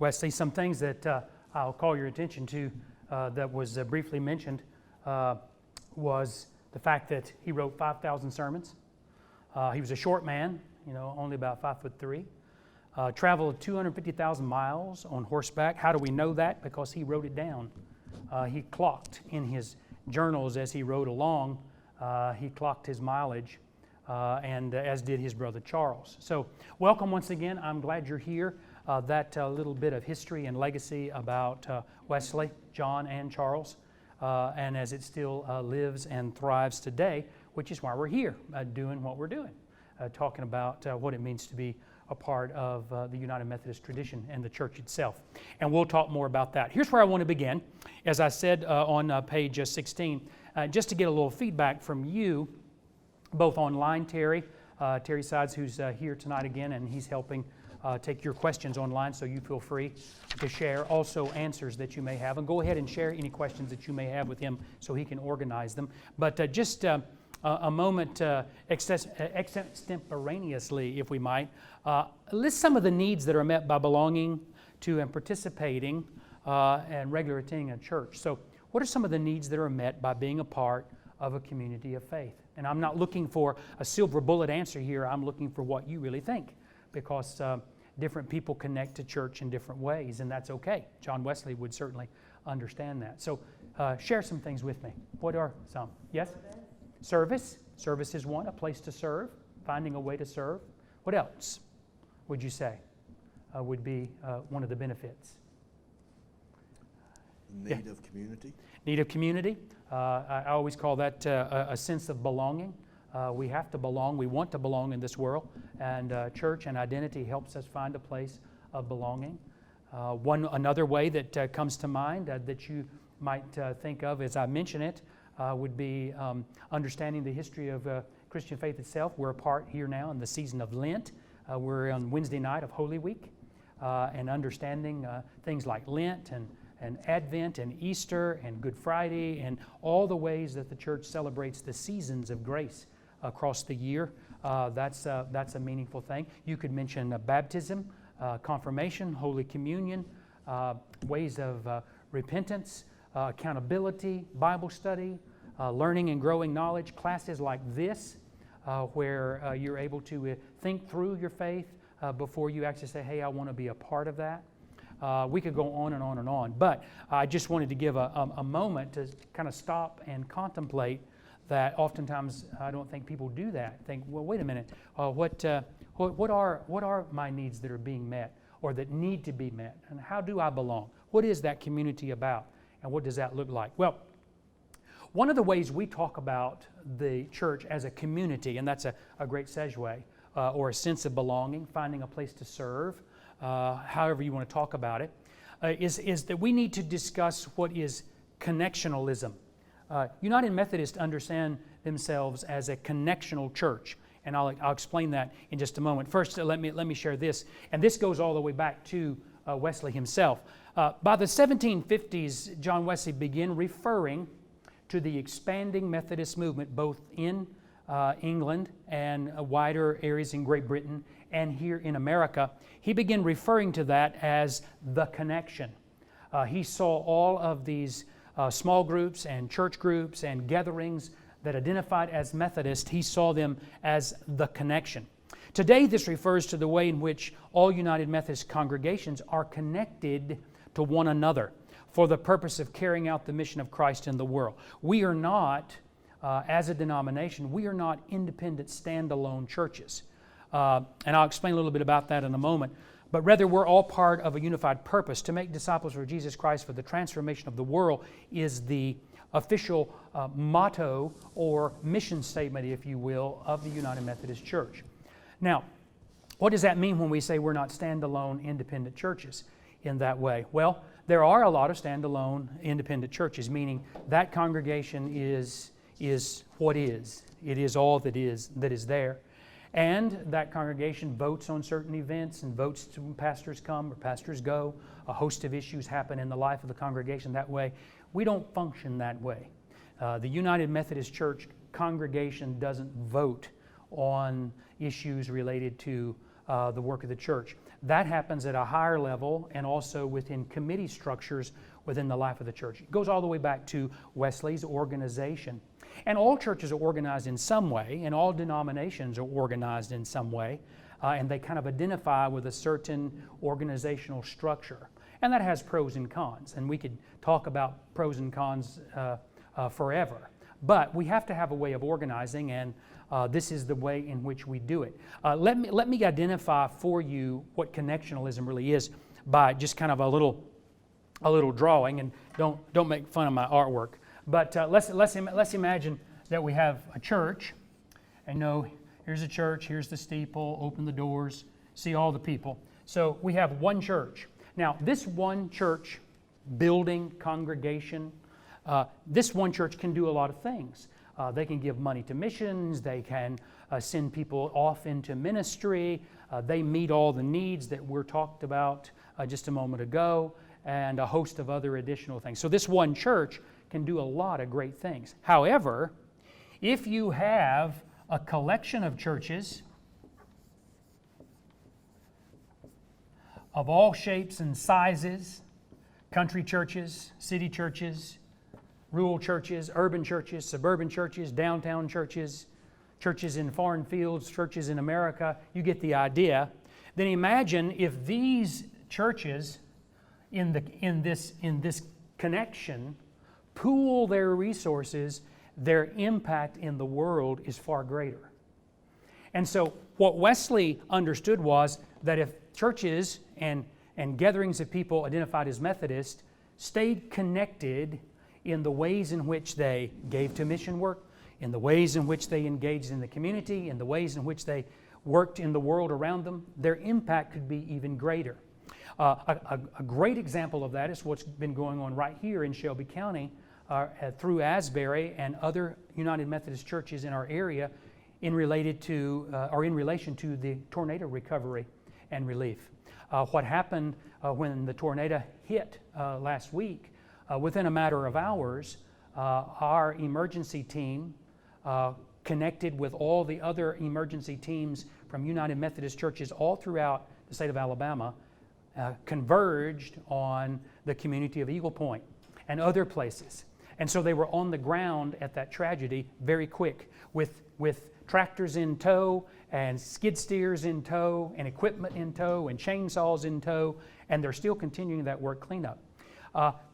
Wesley, some things that I'll call your attention to that was briefly mentioned was the fact that he wrote 5,000 sermons. He was a short man, only about 5'3". Traveled 250,000 miles on horseback. How do we know that? Because he wrote it down. He clocked in his journals as he rode along. He clocked his mileage, and as did his brother Charles. So welcome once again. I'm glad you're here. That little bit of history and legacy about Wesley, John, and Charles, and as it still lives and thrives today, which is why we're here doing what we're doing, talking about what it means to be a part of the United Methodist tradition and the church itself. And we'll talk more about that. Here's where I want to begin. As I said on page 16, just to get a little feedback from you, both online, Terry Sides, who's here tonight again, and he's helping take your questions online, so you feel free to share also answers that you may have. And go ahead and share any questions that you may have with him so he can organize them. But just a moment extemporaneously, if we might, list some of the needs that are met by belonging to and participating and regular attending a church. So what are some of the needs that are met by being a part of a community of faith? And I'm not looking for a silver bullet answer here. I'm looking for what you really think, because different people connect to church in different ways, and that's okay. John Wesley would certainly understand that. So share some things with me. What are some? Yes? Service. Service is one, a place to serve, finding a way to serve. What else would you say would be one of the benefits? Need of community. Need of community. I always call that a sense of belonging. We have to belong. We want to belong in this world, and church and identity helps us find a place of belonging. Another way that comes to mind that you might think of as I mention it would be understanding the history of Christian faith itself. We're a part here now in the season of Lent. We're on Wednesday night of Holy Week, and understanding things like Lent and Advent and Easter and Good Friday and all the ways that the church celebrates the seasons of grace across the year. That's a meaningful thing. You could mention baptism, confirmation, Holy Communion, ways of repentance, accountability, Bible study, learning and growing knowledge, classes like this where you're able to think through your faith before you actually say, hey, I want to be a part of that. We could go on and on and on, but I just wanted to give a moment to kind of stop and contemplate that. Oftentimes I don't think people do that. Think, well, wait a minute, what are my needs that are being met or that need to be met, and how do I belong? What is that community about, and what does that look like? Well, one of the ways we talk about the church as a community, and that's a great segue, or a sense of belonging, finding a place to serve, however you want to talk about it, is that we need to discuss what is connectionalism. United Methodists understand themselves as a connectional church, and I'll explain that in just a moment. First, let me share this, and this goes all the way back to Wesley himself. By the 1750s, John Wesley began referring to the expanding Methodist movement both in England and wider areas in Great Britain and here in America. He began referring to that as the connection. He saw all of these small groups and church groups and gatherings that identified as Methodist. He saw them as the connection. Today, this refers to the way in which all United Methodist congregations are connected to one another for the purpose of carrying out the mission of Christ in the world. We are not, as a denomination, we are not independent, standalone churches. And I'll explain a little bit about that in a moment. But rather, we're all part of a unified purpose. To make disciples for Jesus Christ for the transformation of the world is the official motto or mission statement, if you will, of the United Methodist Church. Now, what does that mean when we say we're not standalone, independent churches in that way? Well, there are a lot of standalone, independent churches, meaning that congregation is what is. It is all that is there. And that congregation votes on certain events and votes to when pastors come or pastors go. A host of issues happen in the life of the congregation that way. We don't function that way. The United Methodist Church congregation doesn't vote on issues related to the work of the church. That happens at a higher level and also within committee structures within the life of the church. It goes all the way back to Wesley's organization. And all churches are organized in some way, and all denominations are organized in some way, and they kind of identify with a certain organizational structure. And that has pros and cons, and we could talk about pros and cons forever. But we have to have a way of organizing, and this is the way in which we do it. Let me identify for you what connectionalism really is by just kind of a little drawing, and don't make fun of my artwork. But let's imagine that we have a church, and here's a church, here's the steeple, open the doors, see all the people. So we have one church. Now, this one church building, congregation, this one church can do a lot of things. They can give money to missions, they can send people off into ministry, they meet all the needs that were talked about just a moment ago, and a host of other additional things. So this one church can do a lot of great things. However, if you have a collection of churches of all shapes and sizes, country churches, city churches, rural churches, urban churches, suburban churches, downtown churches, churches in foreign fields, churches in America, you get the idea. Then imagine if these churches in this connection pool their resources, their impact in the world is far greater. And so what Wesley understood was that if churches and gatherings of people identified as Methodist stayed connected in the ways in which they gave to mission work, in the ways in which they engaged in the community, in the ways in which they worked in the world around them, their impact could be even greater. A great example of that is what's been going on right here in Shelby County through Asbury and other United Methodist churches in our area in relation to the tornado recovery and relief. What happened when the tornado hit last week, within a matter of hours, our emergency team connected with all the other emergency teams from United Methodist churches all throughout the state of Alabama, converged on the community of Eagle Point and other places. And so they were on the ground at that tragedy very quick with tractors in tow and skid steers in tow and equipment in tow and chainsaws in tow, and they're still continuing that work cleanup.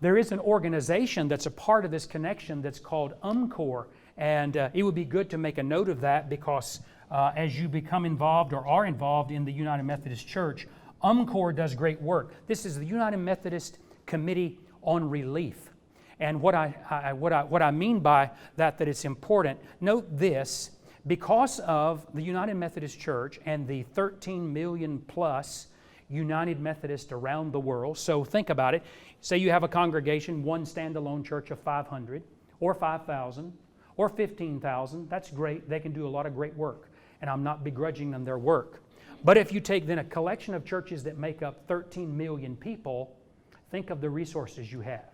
There is an organization that's a part of this connection that's called UMCOR, and it would be good to make a note of that because as you become involved or are involved in the United Methodist Church, UMCOR does great work. This is the United Methodist Committee on Relief. And what I mean by that it's important, note this, because of the United Methodist Church and the 13 million plus United Methodists around the world, so think about it, say you have a congregation, one standalone church of 500 or 5,000 or 15,000, that's great, they can do a lot of great work, and I'm not begrudging them their work. But if you take then a collection of churches that make up 13 million people, think of the resources you have.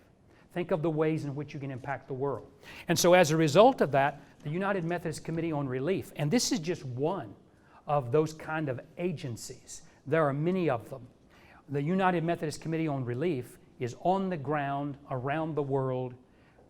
Think of the ways in which you can impact the world. And so as a result of that, the United Methodist Committee on Relief, and this is just one of those kind of agencies. There are many of them. The United Methodist Committee on Relief is on the ground around the world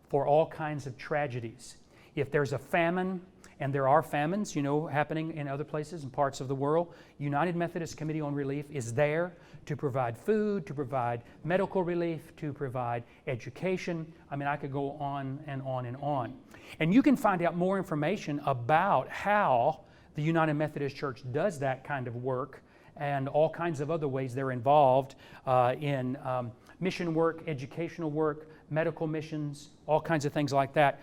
for all kinds of tragedies. If there's a famine, and there are famines, happening in other places and parts of the world, United Methodist Committee on Relief is there to provide food, to provide medical relief, to provide education. I mean, I could go on and on and on. And you can find out more information about how the United Methodist Church does that kind of work and all kinds of other ways they're involved in mission work, educational work, medical missions, all kinds of things like that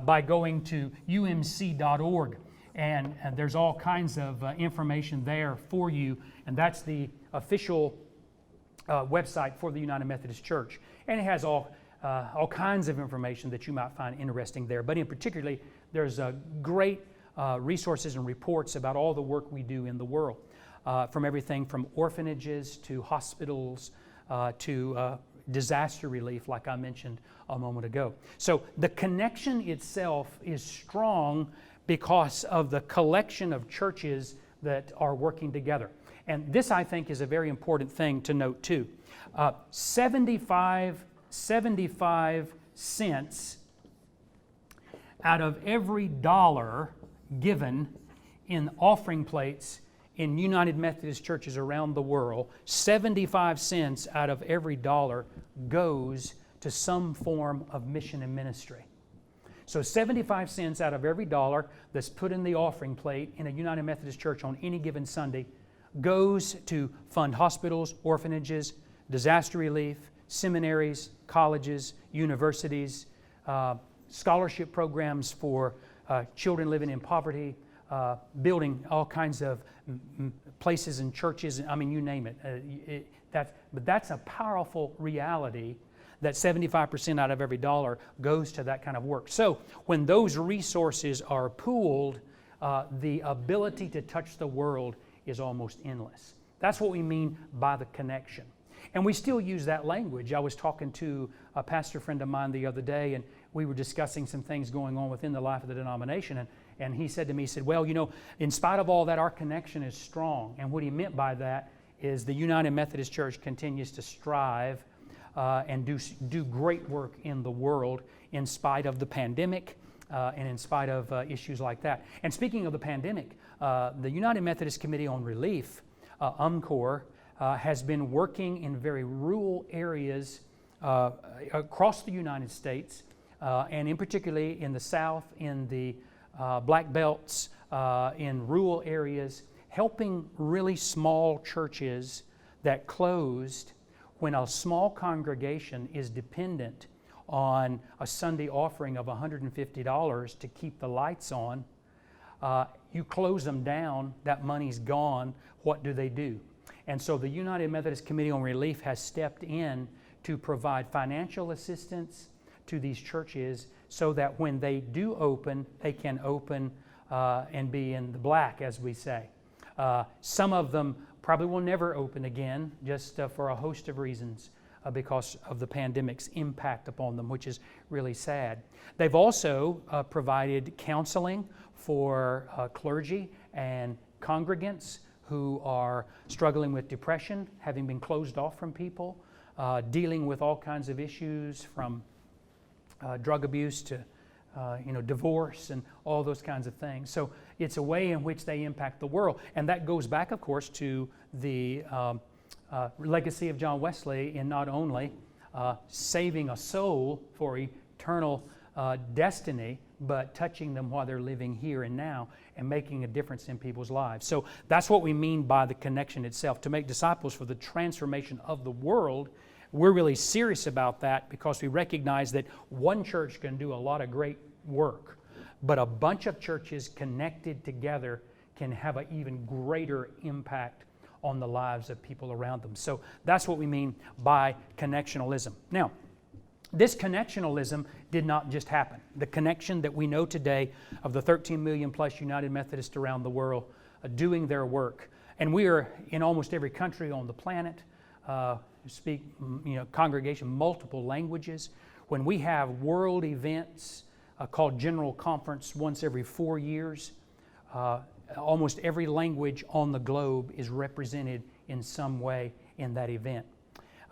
by going to umc.org. And there's all kinds of information there for you. And that's the official website for the United Methodist Church. And it has all kinds of information that you might find interesting there. But in particularly, there's great resources and reports about all the work we do in the world, from everything from orphanages to hospitals to disaster relief, like I mentioned a moment ago. So the connection itself is strong because of the collection of churches that are working together. And this, I think, is a very important thing to note too. 75 cents out of every dollar given in offering plates in United Methodist churches around the world, 75 cents out of every dollar goes to some form of mission and ministry. So 75 cents out of every dollar that's put in the offering plate in a United Methodist church on any given Sunday goes to fund hospitals, orphanages, disaster relief, seminaries, colleges, universities, scholarship programs for children living in poverty, building all kinds of places and churches. I mean, you name it. But that's a powerful reality, that 75% out of every dollar goes to that kind of work. So when those resources are pooled, the ability to touch the world is almost endless. That's what we mean by the connection. And we still use that language. I was talking to a pastor friend of mine the other day, and we were discussing some things going on within the life of the denomination. And he said to me, he said, well, you know, in spite of all that, our connection is strong. And what he meant by that is the United Methodist Church continues to strive and do great work in the world in spite of the pandemic and in spite of issues like that. And speaking of the pandemic, the United Methodist Committee on Relief, UMCOR, has been working in very rural areas across the United States, and in particularly in the South, in the Black Belts, in rural areas, helping really small churches that closed when a small congregation is dependent on a Sunday offering of $150 to keep the lights on. You close them down, that money's gone. What do? And so the United Methodist Committee on Relief has stepped in to provide financial assistance to these churches so that when they do open, they can open and be in the black, as we say. Some of them probably will never open again, just for a host of reasons, because of the pandemic's impact upon them, which is really sad. They've also provided counseling for clergy and congregants who are struggling with depression, having been closed off from people, dealing with all kinds of issues from drug abuse to divorce and all those kinds of things. So it's a way in which they impact the world. And that goes back, of course, to the legacy of John Wesley in not only saving a soul for eternal destiny, but touching them while they're living here and now and making a difference in people's lives. So that's what we mean by the connection itself. To make disciples for the transformation of the world, we're really serious about that because we recognize that one church can do a lot of great work, but a bunch of churches connected together can have an even greater impact on the lives of people around them. So that's what we mean by connectionalism. Now, this connectionalism did not just happen. The connection that we know today of the 13 million plus United Methodists around the world doing their work. And we are in almost every country on the planet, speak congregation multiple languages. When we have world events called General Conference once every 4 years, almost every language on the globe is represented in some way in that event.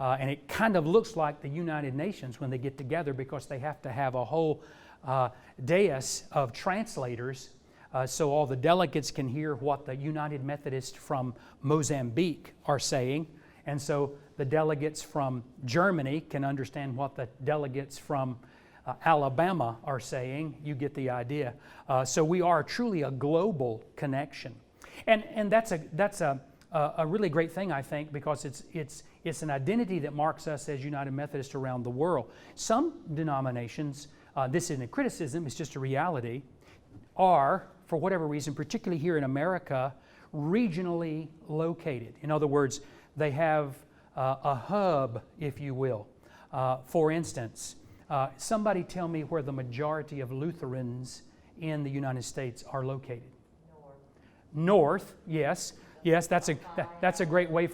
And it kind of looks like the United Nations when they get together because they have to have a whole dais of translators so all the delegates can hear what the United Methodists from Mozambique are saying. And so the delegates from Germany can understand what the delegates from Alabama are saying. You get the idea. So we are truly a global connection. And that's a really great thing, I think, because it's an identity that marks us as United Methodists around the world. Some denominations, this isn't a criticism, it's just a reality, are, for whatever reason, particularly here in America, regionally located. In other words, they have a hub, if you will. For instance, somebody tell me where the majority of Lutherans in the United States are located. North, yes. Yes, that's a great way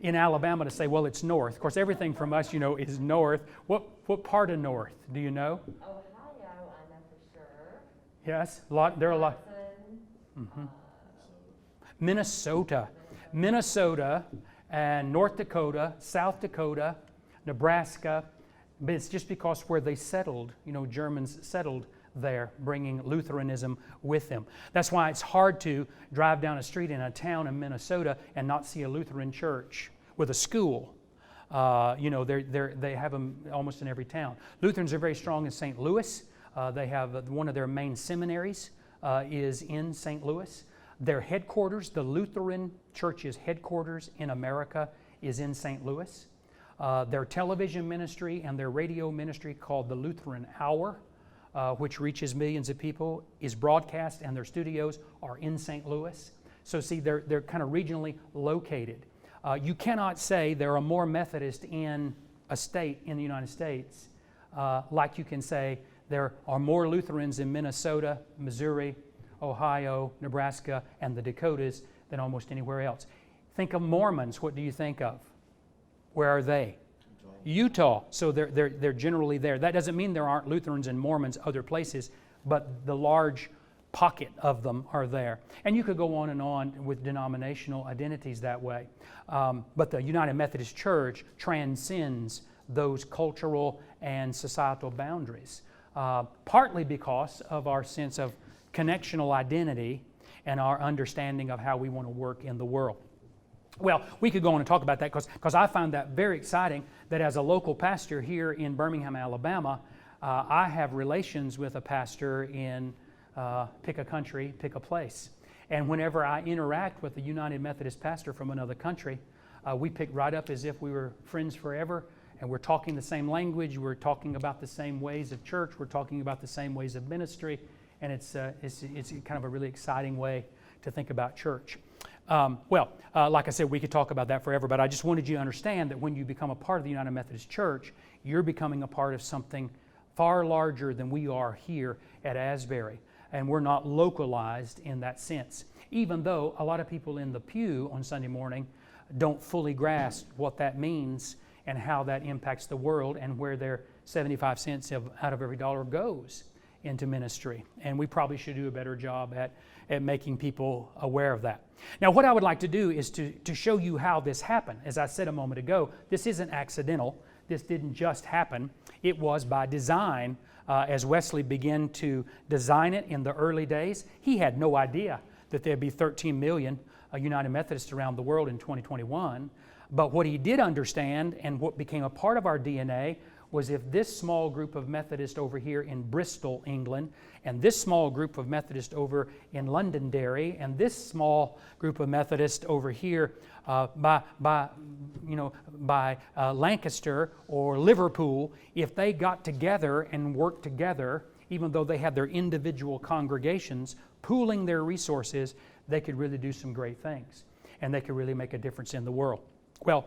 in Alabama to say, well, it's north. Of course, everything from us, is north. What part of north? Do you know? Ohio, I know for sure. Yes, there are a lot. Mm-hmm. Minnesota. Minnesota and North Dakota, South Dakota, Nebraska, but it's just because where they settled, Germans settled there, bringing Lutheranism with them. That's why it's hard to drive down a street in a town in Minnesota and not see a Lutheran church with a school. They have them almost in every town. Lutherans are very strong in St. Louis. They have one of their main seminaries is in St. Louis. Their headquarters, the Lutheran Church's headquarters in America, is in St. Louis. Their television ministry and their radio ministry, called the Lutheran Hour, which reaches millions of people, is broadcast, and their studios are in St. Louis. So see, they're kind of regionally located. You cannot say there are more Methodists in a state in the United States like you can say there are more Lutherans in Minnesota, Missouri, Ohio, Nebraska, and the Dakotas than almost anywhere else. Think of Mormons. What do you think of? Where are they? Utah. So they're generally there. That doesn't mean there aren't Lutherans and Mormons other places, but the large pocket of them are there. And you could go on and on with denominational identities that way. But the United Methodist Church transcends those cultural and societal boundaries, partly because of our sense of connectional identity and our understanding of how we want to work in the world. Well, we could go on and talk about that because I found that very exciting, that as a local pastor here in Birmingham, Alabama, I have relations with a pastor in pick a country, pick a place. And whenever I interact with a United Methodist pastor from another country, we pick right up as if we were friends forever, and we're talking the same language, we're talking about the same ways of church, we're talking about the same ways of ministry, and it's kind of a really exciting way to think about church. Like I said, we could talk about that forever, but I just wanted you to understand that when you become a part of the United Methodist Church, you're becoming a part of something far larger than we are here at Asbury. And we're not localized in that sense, even though a lot of people in the pew on Sunday morning don't fully grasp what that means and how that impacts the world and where their 75 cents out of every dollar goes into ministry. And we probably should do a better job at making people aware of that. Now, what I would like to do is to show you how this happened. As I said a moment ago, this isn't accidental. This didn't just happen. It was by design. As Wesley began to design it in the early days, he had no idea that there'd be 13 million United Methodists around the world in 2021. But what he did understand, and what became a part of our DNA, was if this small group of Methodists over here in Bristol, England, and this small group of Methodists over in Londonderry, and this small group of Methodists over here by Lancaster or Liverpool, if they got together and worked together, even though they had their individual congregations, pooling their resources, they could really do some great things, and they could really make a difference in the world. Well,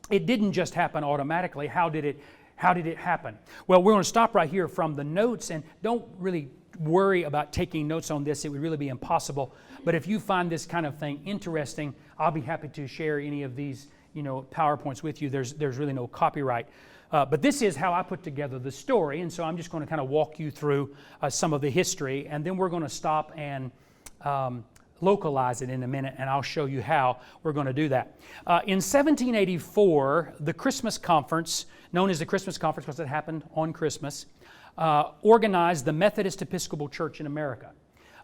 it didn't just happen automatically. How did it happen? Well, we're going to stop right here from the notes, and don't really worry about taking notes on this. It would really be impossible. But if you find this kind of thing interesting, I'll be happy to share any of these, PowerPoints with you. There's really no copyright. But this is how I put together the story, and so I'm just going to kind of walk you through some of the history, and then we're going to stop and localize it in a minute, and I'll show you how we're going to do that. In 1784, the Christmas Conference, known as the Christmas Conference because it happened on Christmas, organized the Methodist Episcopal Church in America.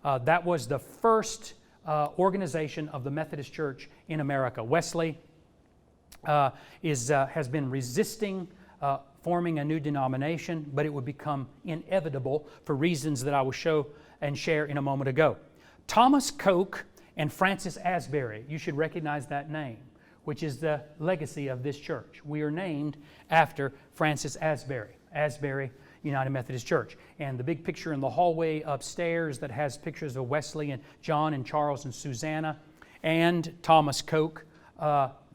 That was the first organization of the Methodist Church in America. Wesley has been resisting forming a new denomination, but it would become inevitable for reasons that I will show and share in a moment ago. Thomas Coke and Francis Asbury, you should recognize that name, which is the legacy of this church. We are named after Francis Asbury, Asbury United Methodist Church. And the big picture in the hallway upstairs that has pictures of Wesley and John and Charles and Susanna and Thomas Coke.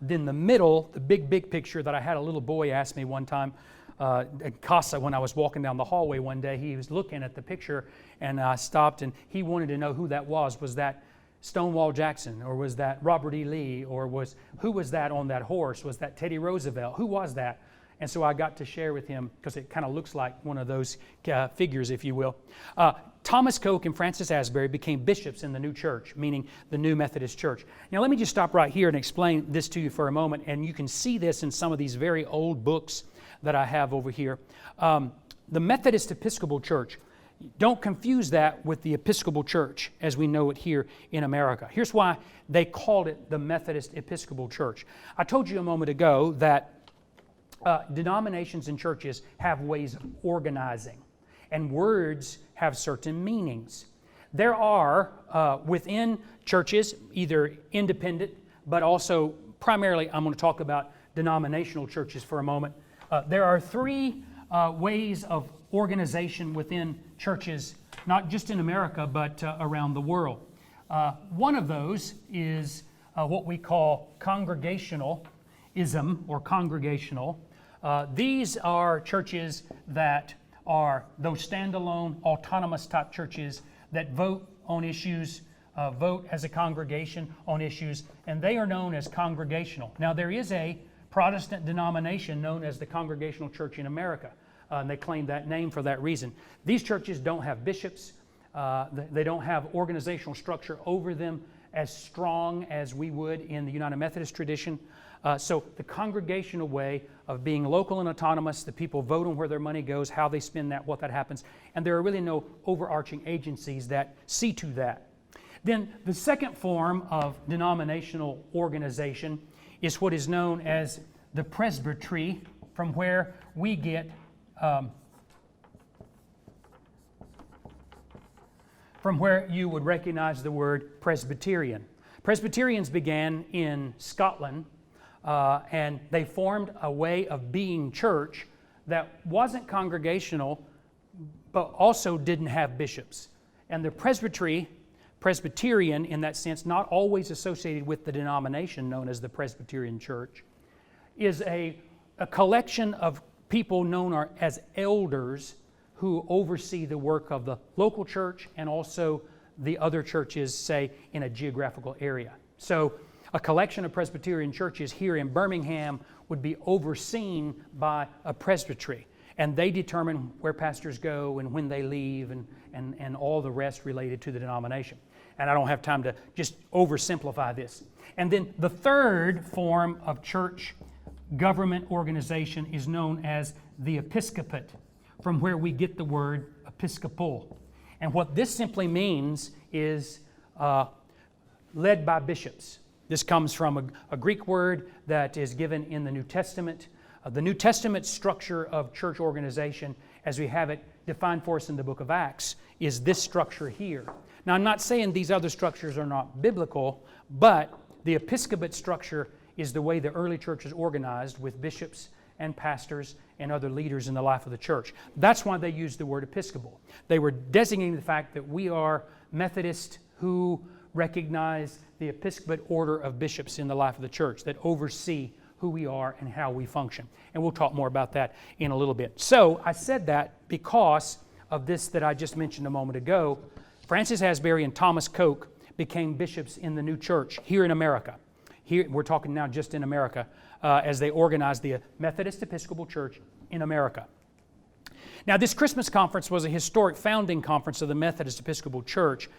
Then the middle, the big picture that I had a little boy ask me one time at Casa when I was walking down the hallway one day. He was looking at the picture, and I stopped, and he wanted to know who that was. Was that Stonewall Jackson, or was that Robert E. Lee, or who was that on that horse? Was that Teddy Roosevelt? Who was that? And so I got to share with him, because it kind of looks like one of those figures, if you will. Thomas Coke and Francis Asbury became bishops in the new church, meaning the new Methodist church. Now let me just stop right here and explain this to you for a moment, and you can see this in some of these very old books that I have over here. The Methodist Episcopal Church, don't confuse that with the Episcopal Church as we know it here in America. Here's why they called it the Methodist Episcopal Church. I told you a moment ago that denominations and churches have ways of organizing, and words have certain meanings. There are, within churches, either independent, but also primarily I'm going to talk about denominational churches for a moment. There are three ways of organization within churches, not just in America, but around the world. One of those is what we call congregationalism or congregational. These are churches that are those standalone, autonomous type churches that vote on issues, vote as a congregation on issues, and they are known as congregational. Now, there is a Protestant denomination known as the Congregational Church in America, and they claim that name for that reason. These churches don't have bishops. They don't have organizational structure over them as strong as we would in the United Methodist tradition. So the congregational way of being local and autonomous, the people vote on where their money goes, how they spend that, what that happens, and there are really no overarching agencies that see to that. Then the second form of denominational organization is what is known as the presbytery, from where we get from where you would recognize the word Presbyterian. Presbyterians began in Scotland, and they formed a way of being church that wasn't congregational, but also didn't have bishops. And the Presbyterian in that sense, not always associated with the denomination known as the Presbyterian Church, is a collection of people known as elders who oversee the work of the local church and also the other churches, say, in a geographical area. So a collection of Presbyterian churches here in Birmingham would be overseen by a presbytery, and they determine where pastors go and when they leave and all the rest related to the denomination. And I don't have time to just oversimplify this. And then the third form of church government organization is known as the episcopate, from where we get the word episcopal. And what this simply means is led by bishops. This comes from a Greek word that is given in the New Testament. The New Testament structure of church organization, as we have it defined for us in the book of Acts, is this structure here. Now, I'm not saying these other structures are not biblical, but the episcopate structure is the way the early church is organized, with bishops and pastors and other leaders in the life of the church. That's why they used the word episcopal. They were designating the fact that we are Methodists who recognize the episcopate order of bishops in the life of the church that oversee who we are and how we function. And we'll talk more about that in a little bit. So I said that because of this that I just mentioned a moment ago. Francis Asbury and Thomas Coke became bishops in the new church here in America. Here, we're talking now just in America, as they organized the Methodist Episcopal Church in America. Now, this Christmas conference was a historic founding conference of the Methodist Episcopal Church,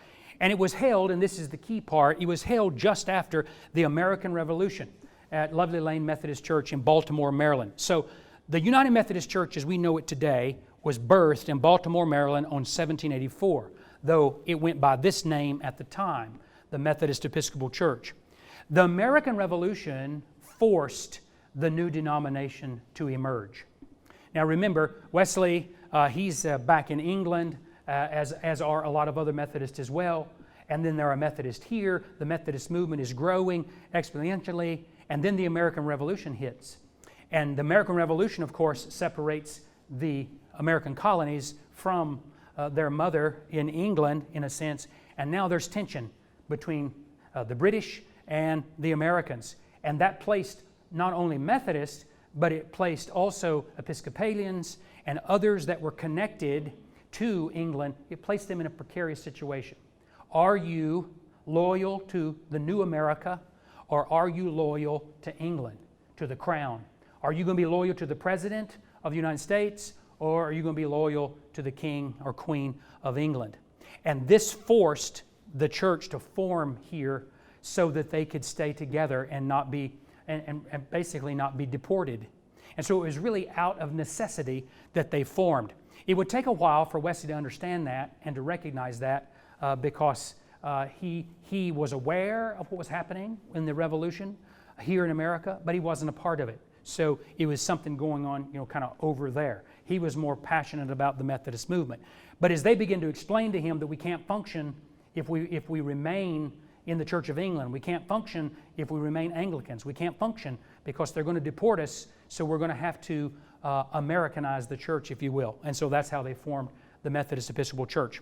and it was held, and this is the key part, it was held just after the American Revolution at Lovely Lane Methodist Church in Baltimore, Maryland. So the United Methodist Church as we know it today was birthed in Baltimore, Maryland on 1784, though it went by this name at the time, the Methodist Episcopal Church. The American Revolution forced the new denomination to emerge. Now remember, Wesley, he's back in England, as are a lot of other Methodists as well. And then there are Methodists here. The Methodist movement is growing exponentially. And then the American Revolution hits. And the American Revolution, of course, separates the American colonies from their mother in England, in a sense. And now there's tension between the British and the Americans. And that placed not only Methodists, but it placed also Episcopalians and others that were connected to England. It placed them in a precarious situation. Are you loyal to the new America, or are you loyal to England, to the crown? Are you going to be loyal to the President of the United States, or are you going to be loyal to the King or Queen of England? And this forced the church to form here so that they could stay together and not be, and basically not be deported. And so it was really out of necessity that they formed. It would take a while for Wesley to understand that and to recognize that because he was aware of what was happening in the Revolution here in America, but he wasn't a part of it. So it was something going on, kind of over there. He was more passionate about the Methodist movement. But as they began to explain to him that we can't function if we remain in the Church of England, we can't function if we remain Anglicans, we can't function because they're going to deport us, so we're going to have to Americanize the church, if you will. And so that's how they formed the Methodist Episcopal Church.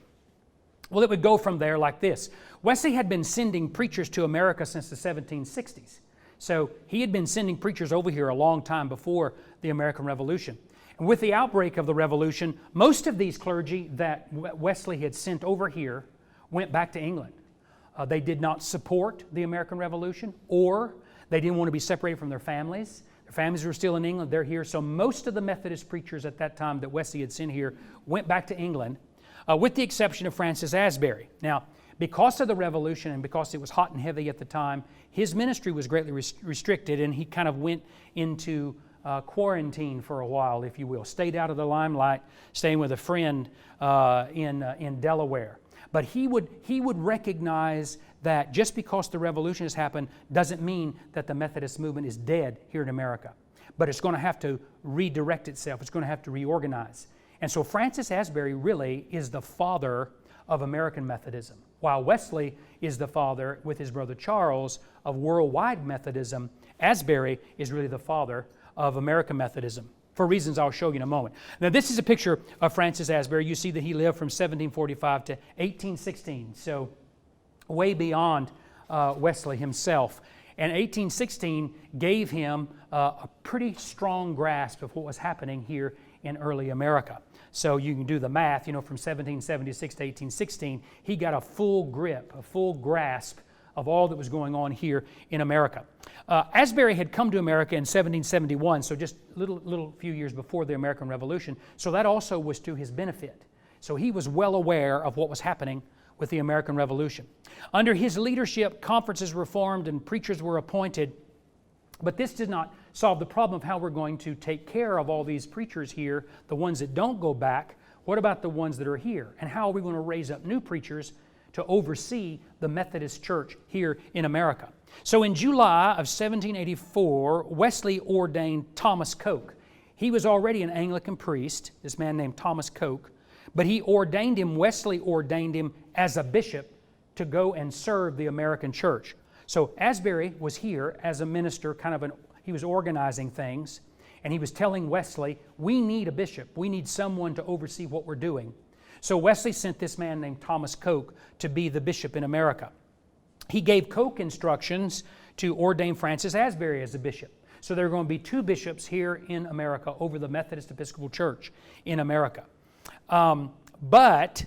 Well, it would go from there like this. Wesley had been sending preachers to America since the 1760s. So he had been sending preachers over here a long time before the American Revolution. And with the outbreak of the Revolution, most of these clergy that Wesley had sent over here went back to England. They did not support the American Revolution, or they didn't want to be separated from their families. Their families were still in England, they're here. So most of the Methodist preachers at that time that Wesley had sent here went back to England, with the exception of Francis Asbury. Now, because of the Revolution and because it was hot and heavy at the time, his ministry was greatly restricted, and he kind of went into quarantine for a while, if you will. Stayed out of the limelight, staying with a friend in Delaware. But he would recognize that just because the Revolution has happened doesn't mean that the Methodist movement is dead here in America. But it's going to have to redirect itself. It's going to have to reorganize. And so Francis Asbury really is the father of American Methodism, while Wesley is the father, with his brother Charles, of worldwide Methodism. Asbury is really the father of American Methodism, for reasons I'll show you in a moment. Now, this is a picture of Francis Asbury. You see that he lived from 1745 to 1816, so way beyond Wesley himself. And 1816 gave him a pretty strong grasp of what was happening here in early America. So you can do the math, from 1776 to 1816, he got a full grip, a full grasp of all that was going on here in America. Asbury had come to America in 1771, so just a little few years before the American Revolution, so that also was to his benefit. So he was well aware of what was happening with the American Revolution. Under his leadership, conferences were formed and preachers were appointed, but this did not solve the problem of how we're going to take care of all these preachers here, the ones that don't go back. What about the ones that are here? And how are we going to raise up new preachers to oversee the Methodist Church here in America? So in July of 1784, Wesley ordained Thomas Coke. He was already an Anglican priest, this man named Thomas Coke, but Wesley ordained him as a bishop to go and serve the American church. So Asbury was here as a minister, he was organizing things, and he was telling Wesley, we need a bishop. We need someone to oversee what we're doing. So Wesley sent this man named Thomas Coke to be the bishop in America. He gave Coke instructions to ordain Francis Asbury as a bishop. So there are going to be two bishops here in America over the Methodist Episcopal Church in America. But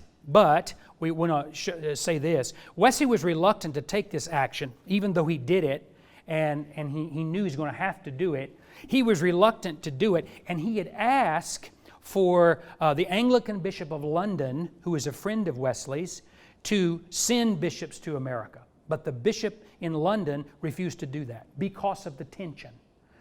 we want to say this. Wesley was reluctant to take this action, even though he did it, and he knew he was going to have to do it. He was reluctant to do it, and he had asked for the Anglican Bishop of London, who was a friend of Wesley's, to send bishops to America. But the bishop in London refused to do that because of the tension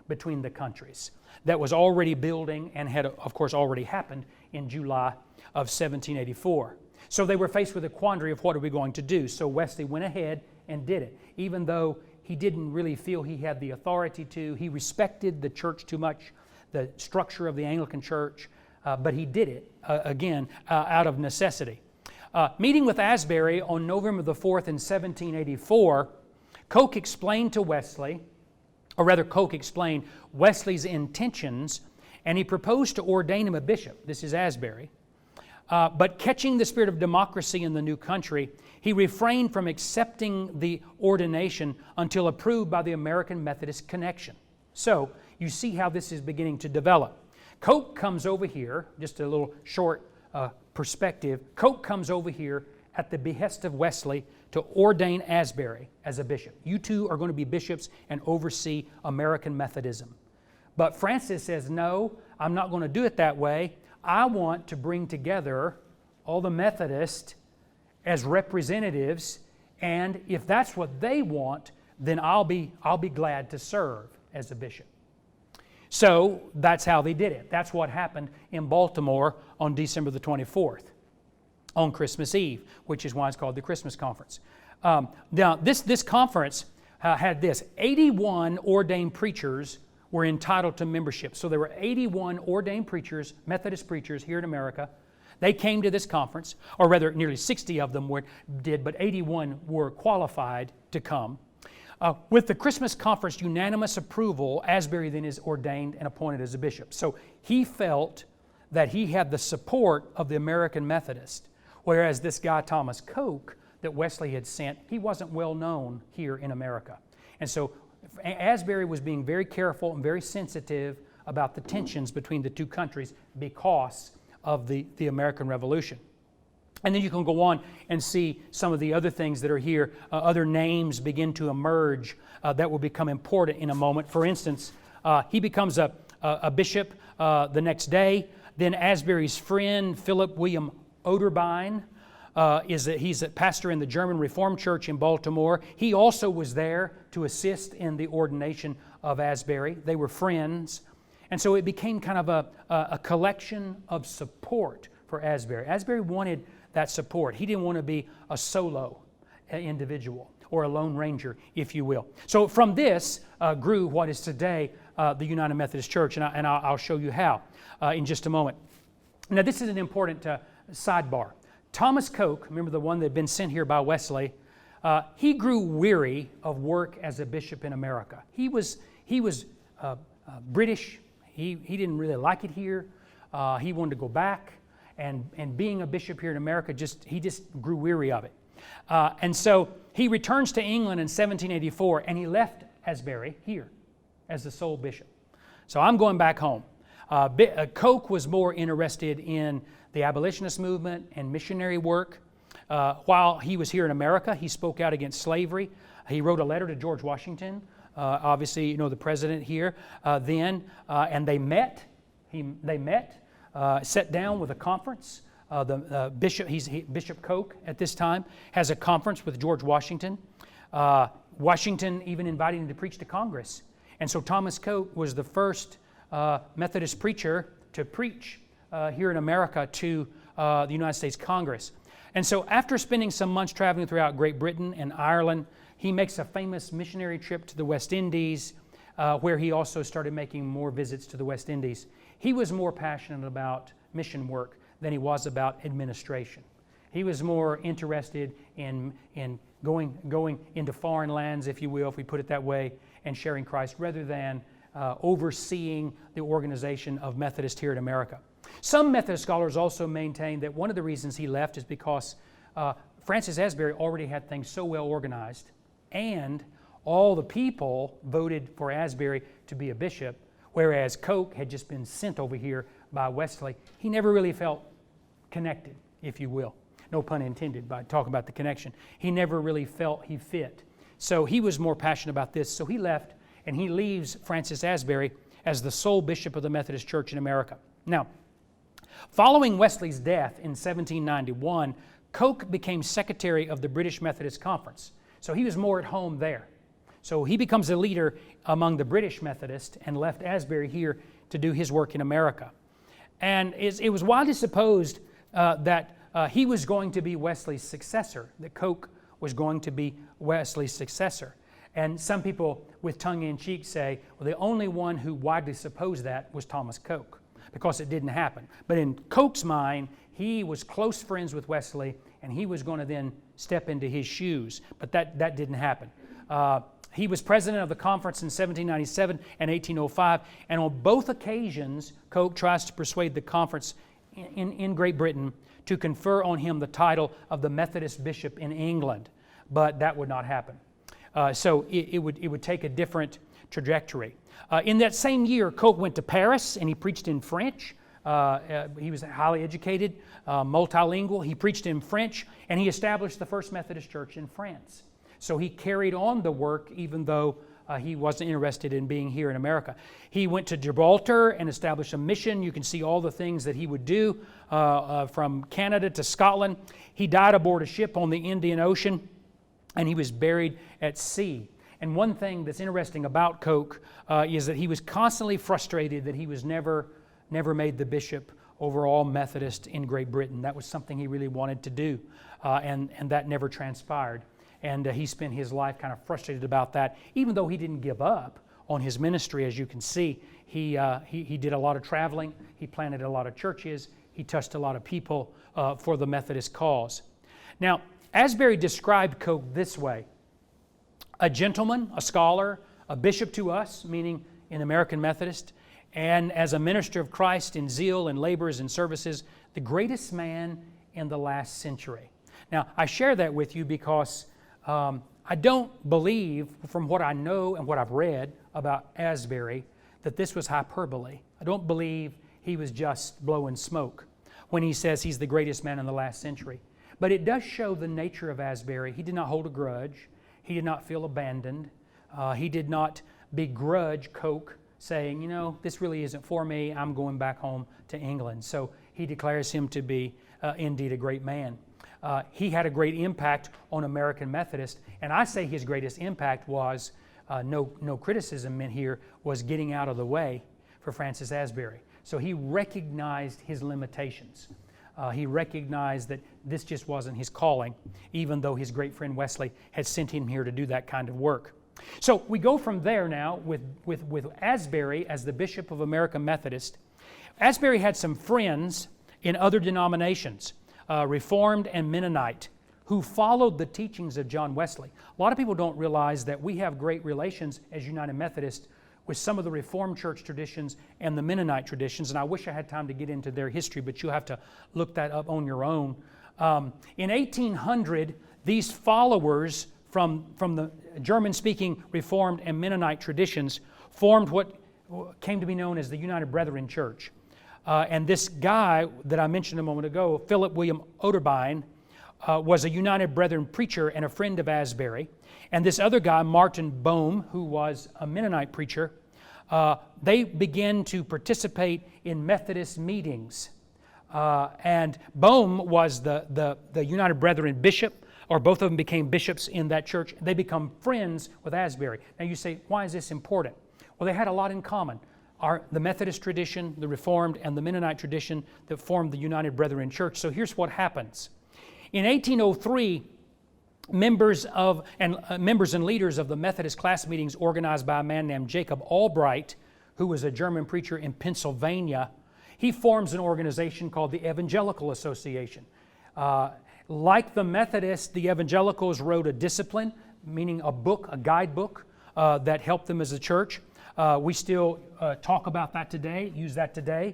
between the countries that was already building and had, of course, already happened in July of 1784. So they were faced with a quandary of what are we going to do. So Wesley went ahead and did it, even though he didn't really feel he had the authority to. He respected the church too much, the structure of the Anglican church, but he did it, again, out of necessity. Meeting with Asbury on November the 4th in 1784, Coke explained to Wesley, or rather Coke explained Wesley's intentions, and he proposed to ordain him a bishop. This is Asbury. But catching the spirit of democracy in the new country, he refrained from accepting the ordination until approved by the American Methodist Connection. So you see how this is beginning to develop. Coke comes over here, just a little short perspective. Coke comes over here at the behest of Wesley to ordain Asbury as a bishop. You two are going to be bishops and oversee American Methodism. But Francis says, no, I'm not going to do it that way. I want to bring together all the Methodists as representatives, and if that's what they want, then I'll be glad to serve as a bishop. So that's how they did it. That's what happened in Baltimore on December the 24th, on Christmas Eve, which is why it's called the Christmas Conference. Now, this conference had this: 81 ordained preachers were entitled to membership. So there were 81 ordained preachers, Methodist preachers here in America. They came to this conference, or rather nearly 60 of them did, but 81 were qualified to come. With the Christmas Conference unanimous approval, Asbury then is ordained and appointed as a bishop. So he felt that he had the support of the American Methodist, whereas this guy Thomas Coke that Wesley had sent, he wasn't well known here in America. And so Asbury was being very careful and very sensitive about the tensions between the two countries because of the American Revolution. And then you can go on and see some of the other things that are here. Other names begin to emerge that will become important in a moment. For instance, he becomes a bishop the next day. Then Asbury's friend, Philip William Oderbine, he's a pastor in the German Reformed Church in Baltimore. He also was there to assist in the ordination of Asbury. They were friends. And so it became kind of a collection of support for Asbury. Asbury wanted that support. He didn't want to be a solo individual or a lone ranger, if you will. So from this grew what is today the United Methodist Church, and I'll show you how in just a moment. Now, this is an important sidebar. Thomas Coke, remember the one that had been sent here by Wesley, he grew weary of work as a bishop in America. He was British. He didn't really like it here. He wanted to go back. And being a bishop here in America, he just grew weary of it. And so he returns to England in 1784, and he left Asbury here as the sole bishop. So I'm going back home. Coke was more interested in the abolitionist movement and missionary work. While he was here in America, he spoke out against slavery. He wrote a letter to George Washington, obviously, you know, the president here then, and they met. Sat down with a conference. Bishop Coke at this time has a conference with George Washington. Washington even invited him to preach to Congress. And so Thomas Coke was the first Methodist preacher to preach here in America to the United States Congress. And so after spending some months traveling throughout Great Britain and Ireland, he makes a famous missionary trip to the West Indies, where he also started making more visits to the West Indies. He was more passionate about mission work than he was about administration. He was more interested in going into foreign lands, if you will, if we put it that way, and sharing Christ rather than overseeing the organization of Methodists here in America. Some Methodist scholars also maintain that one of the reasons he left is because Francis Asbury already had things so well organized, and all the people voted for Asbury to be a bishop, whereas Coke had just been sent over here by Wesley. He never really felt connected, if you will. No pun intended by talking about the connection. He never really felt he fit. So he was more passionate about this. So he left, and he leaves Francis Asbury as the sole bishop of the Methodist Church in America. Now, following Wesley's death in 1791, Coke became secretary of the British Methodist Conference. So he was more at home there. So he becomes a leader among the British Methodists and left Asbury here to do his work in America. And it was widely supposed that he was going to be Wesley's successor, that Coke was going to be Wesley's successor. And some people with tongue-in-cheek say, well, the only one who widely supposed that was Thomas Coke, because it didn't happen. But in Coke's mind, he was close friends with Wesley, and he was going to then step into his shoes. But that didn't happen. He was president of the conference in 1797 and 1805, and on both occasions, Coke tries to persuade the conference in Great Britain to confer on him the title of the Methodist bishop in England, but that would not happen. So it would take a different trajectory. In that same year, Coke went to Paris and he preached in French. He was highly educated, multilingual. He preached in French, and he established the first Methodist church in France. So he carried on the work even though he wasn't interested in being here in America. He went to Gibraltar and established a mission. You can see all the things that he would do from Canada to Scotland. He died aboard a ship on the Indian Ocean, and he was buried at sea. And one thing that's interesting about Coke is that he was constantly frustrated that he was never made the bishop over all Methodist in Great Britain. That was something he really wanted to do, and that never transpired. And he spent his life kind of frustrated about that, even though he didn't give up on his ministry. As you can see, he did a lot of traveling, he planted a lot of churches, he touched a lot of people for the Methodist cause. Now, Asbury described Coke this way: a gentleman, a scholar, a bishop to us, meaning in American Methodist, and as a minister of Christ in zeal and labors and services, the greatest man in the last century. Now, I share that with you because I don't believe, from what I know and what I've read about Asbury, that this was hyperbole. I don't believe he was just blowing smoke when he says he's the greatest man in the last century. But it does show the nature of Asbury. He did not hold a grudge. He did not feel abandoned. He did not begrudge Coke, saying, you know, this really isn't for me. I'm going back home to England. So he declares him to be indeed a great man. He had a great impact on American Methodist, and I say his greatest impact was, no criticism in here, was getting out of the way for Francis Asbury. So he recognized his limitations. He recognized that this just wasn't his calling, even though his great friend Wesley had sent him here to do that kind of work. So we go from there now with Asbury as the Bishop of American Methodist. Asbury had some friends in other denominations, Reformed and Mennonite, who followed the teachings of John Wesley. A lot of people don't realize that we have great relations as United Methodist with some of the Reformed church traditions and the Mennonite traditions, and I wish I had time to get into their history, but you'll have to look that up on your own. In 1800, these followers from the German-speaking Reformed and Mennonite traditions formed what came to be known as the United Brethren Church. And this guy that I mentioned a moment ago, Philip William Otterbein, was a United Brethren preacher and a friend of Asbury. And this other guy, Martin Bohm, who was a Mennonite preacher, they began to participate in Methodist meetings. And Bohm was the United Brethren bishop, or both of them became bishops in that church. They become friends with Asbury. Now you say, why is this important? Well, they had a lot in common. The Methodist tradition, the Reformed, and the Mennonite tradition that formed the United Brethren Church. So here's what happens. In 1803, members and leaders of the Methodist class meetings organized by a man named Jacob Albright, who was a German preacher in Pennsylvania, he forms an organization called the Evangelical Association. Like the Methodists, the Evangelicals wrote a discipline, meaning a book, a guidebook, that helped them as a church. We still talk about that today, use that today.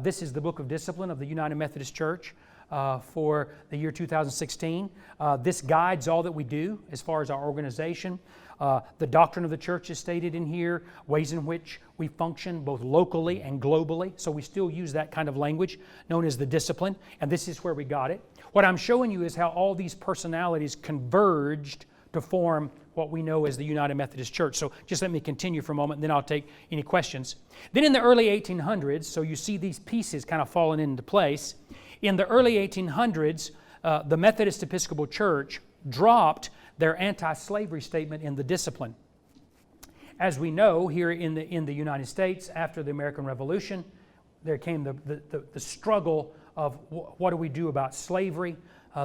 This is the Book of Discipline of the United Methodist Church for the year 2016. This guides all that we do as far as our organization. The doctrine of the church is stated in here, ways in which we function both locally and globally. So we still use that kind of language known as the discipline, and this is where we got it. What I'm showing you is how all these personalities converged to form what we know as the United Methodist Church. So just let me continue for a moment, and then I'll take any questions. Then in the early 1800s, so you see these pieces kind of falling into place. In the early 1800s, the Methodist Episcopal Church dropped their anti-slavery statement in the discipline. As we know, here in the United States, after the American Revolution, there came the struggle of what do we do about slavery.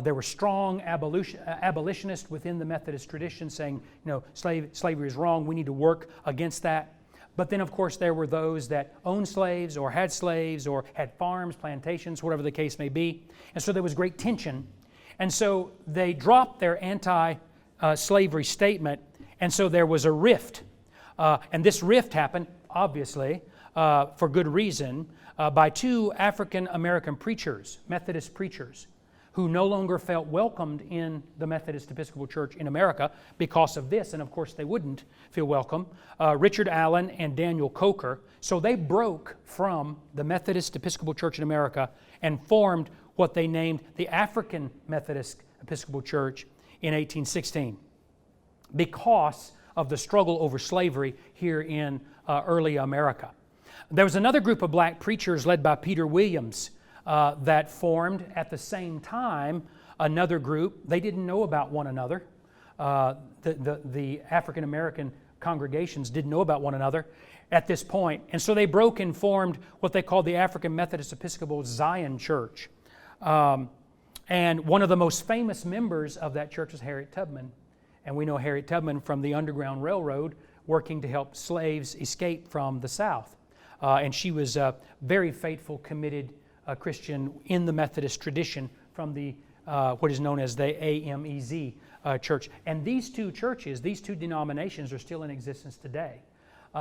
There were strong abolitionists within the Methodist tradition saying, you know, slavery is wrong, we need to work against that. But then, of course, there were those that owned slaves or had farms, plantations, whatever the case may be. And so there was great tension. And so they dropped their anti-slavery statement, and so there was a rift. And this rift happened, obviously, for good reason, by two African-American preachers, Methodist preachers, who no longer felt welcomed in the Methodist Episcopal Church in America because of this, and of course they wouldn't feel welcome, Richard Allen and Daniel Coker. So they broke from the Methodist Episcopal Church in America and formed what they named the African Methodist Episcopal Church in 1816 because of the struggle over slavery here in early America. There was another group of black preachers led by Peter Williams that formed at the same time another group. They didn't know about one another. The African American congregations didn't know about one another at this point. And so they broke and formed what they called the African Methodist Episcopal Zion Church. And one of the most famous members of that church was Harriet Tubman. And we know Harriet Tubman from the Underground Railroad, working to help slaves escape from the South. And she was a very faithful, committed Christian in the Methodist tradition from the what is known as the AMEZ church. And these two churches, these two denominations are still in existence today.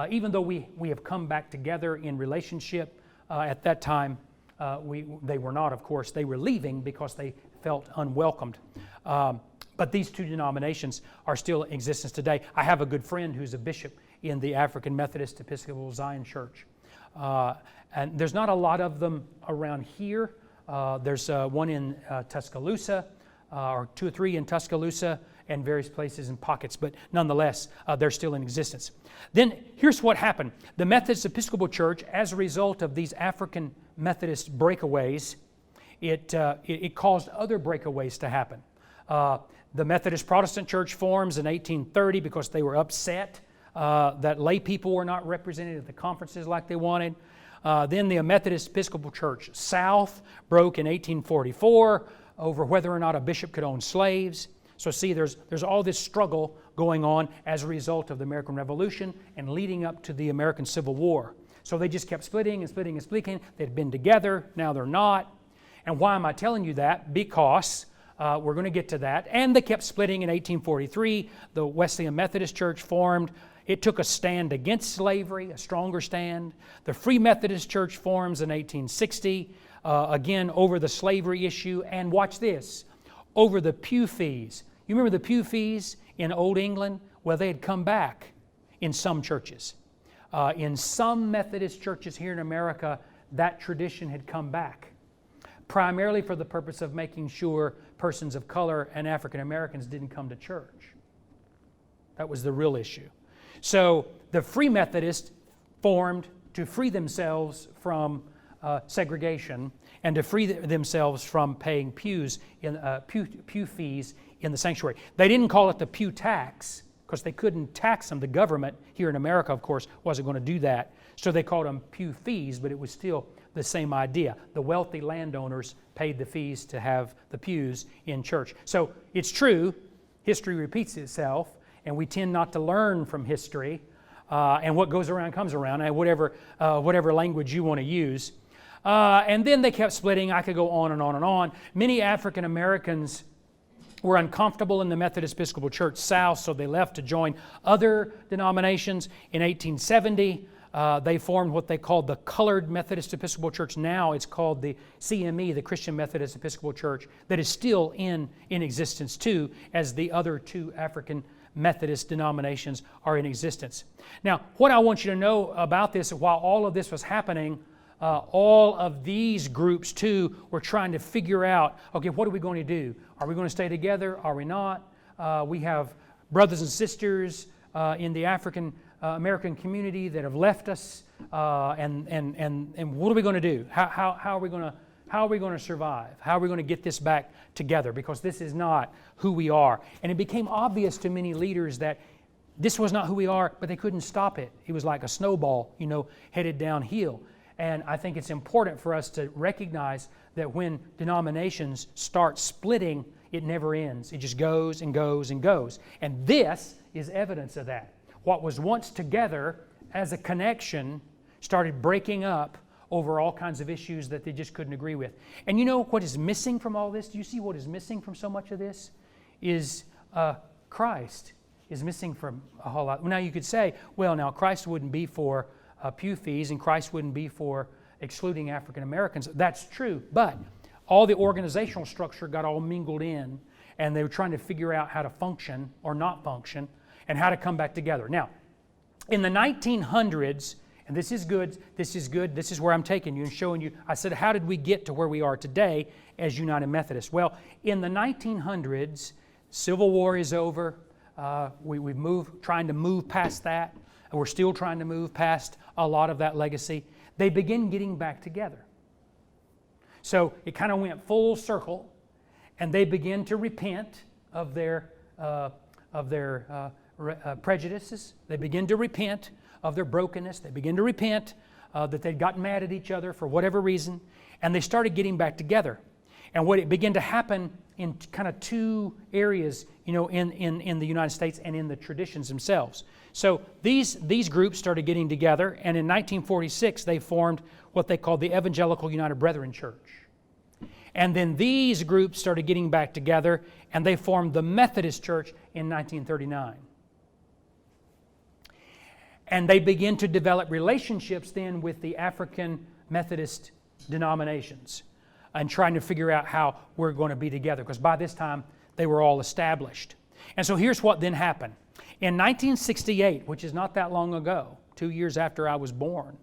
Even though we have come back together in relationship, at that time they were not, of course. They were leaving because they felt unwelcomed. But these two denominations are still in existence today. I have a good friend who's a bishop in the African Methodist Episcopal Zion Church. And there's not a lot of them around here. There's one in Tuscaloosa, or 2 or 3 in Tuscaloosa, and various places in pockets, but nonetheless, they're still in existence. Then here's what happened. The Methodist Episcopal Church, as a result of these African Methodist breakaways, it caused other breakaways to happen. The Methodist Protestant Church forms in 1830 because they were upset that lay people were not represented at the conferences like they wanted. Then the Methodist Episcopal Church South broke in 1844 over whether or not a bishop could own slaves. So see, there's all this struggle going on as a result of the American Revolution and leading up to the American Civil War. So they just kept splitting and splitting and splitting. They'd been together, now they're not. And why am I telling you that? Because we're going to get to that. And they kept splitting in 1843. The Wesleyan Methodist Church formed. It took a stand against slavery, a stronger stand. The Free Methodist Church forms in 1860, again over the slavery issue. And watch this, over the pew fees. You remember the pew fees in Old England? Well, they had come back in some churches. In some Methodist churches here in America, that tradition had come back, primarily for the purpose of making sure persons of color and African Americans didn't come to church. That was the real issue. So the Free Methodists formed to free themselves from segregation and to free themselves from paying pew fees in the sanctuary. They didn't call it the pew tax because they couldn't tax them. The government here in America, of course, wasn't going to do that. So they called them pew fees, but it was still the same idea. The wealthy landowners paid the fees to have the pews in church. So it's true, history repeats itself, and we tend not to learn from history, and what goes around comes around, and whatever language you want to use. And then they kept splitting. I could go on and on and on. Many African Americans were uncomfortable in the Methodist Episcopal Church South, so they left to join other denominations. In 1870, they formed what they called the Colored Methodist Episcopal Church. Now it's called the CME, the Christian Methodist Episcopal Church, that is still in existence too, as the other two African Methodist denominations are in existence. Now, what I want you to know about this, while all of this was happening, all of these groups too were trying to figure out, okay, what are we going to do? Are we going to stay together? Are we not? We have brothers and sisters in the African American community that have left us, and what are we going to do? How are we going to survive? How are we going to get this back together? Because this is not who we are. And it became obvious to many leaders that this was not who we are, but they couldn't stop it. It was like a snowball, headed downhill. And I think it's important for us to recognize that when denominations start splitting, it never ends. It just goes and goes and goes. And this is evidence of that. What was once together as a connection started breaking up over all kinds of issues that they just couldn't agree with. And you know what is missing from all this? Do you see what is missing from so much of this? Is Christ is missing from a whole lot. Now you could say, well, now Christ wouldn't be for pew fees and Christ wouldn't be for excluding African Americans. That's true, but all the organizational structure got all mingled in, and they were trying to figure out how to function or not function and how to come back together. Now, in the 1900s, and this is good, this is where I'm taking you and showing you, I said, how did we get to where we are today as United Methodists? Well, in the 1900s, Civil War is over, We've trying to move past that, and we're still trying to move past a lot of that legacy. They begin getting back together. So it kind of went full circle, and they begin to repent of their prejudices. They begin to repent of their brokenness. They begin to repent that they'd gotten mad at each other for whatever reason, and they started getting back together. And what it began to happen in kind of two areas, in the United States and in the traditions themselves. So these groups started getting together, and in 1946 they formed what they called the Evangelical United Brethren Church. And then these groups started getting back together, and they formed the Methodist Church in 1939. And they began to develop relationships then with the African Methodist denominations and trying to figure out how we're going to be together, because by this time they were all established. And so here's what then happened. In 1968, which is not that long ago, 2 years after I was born,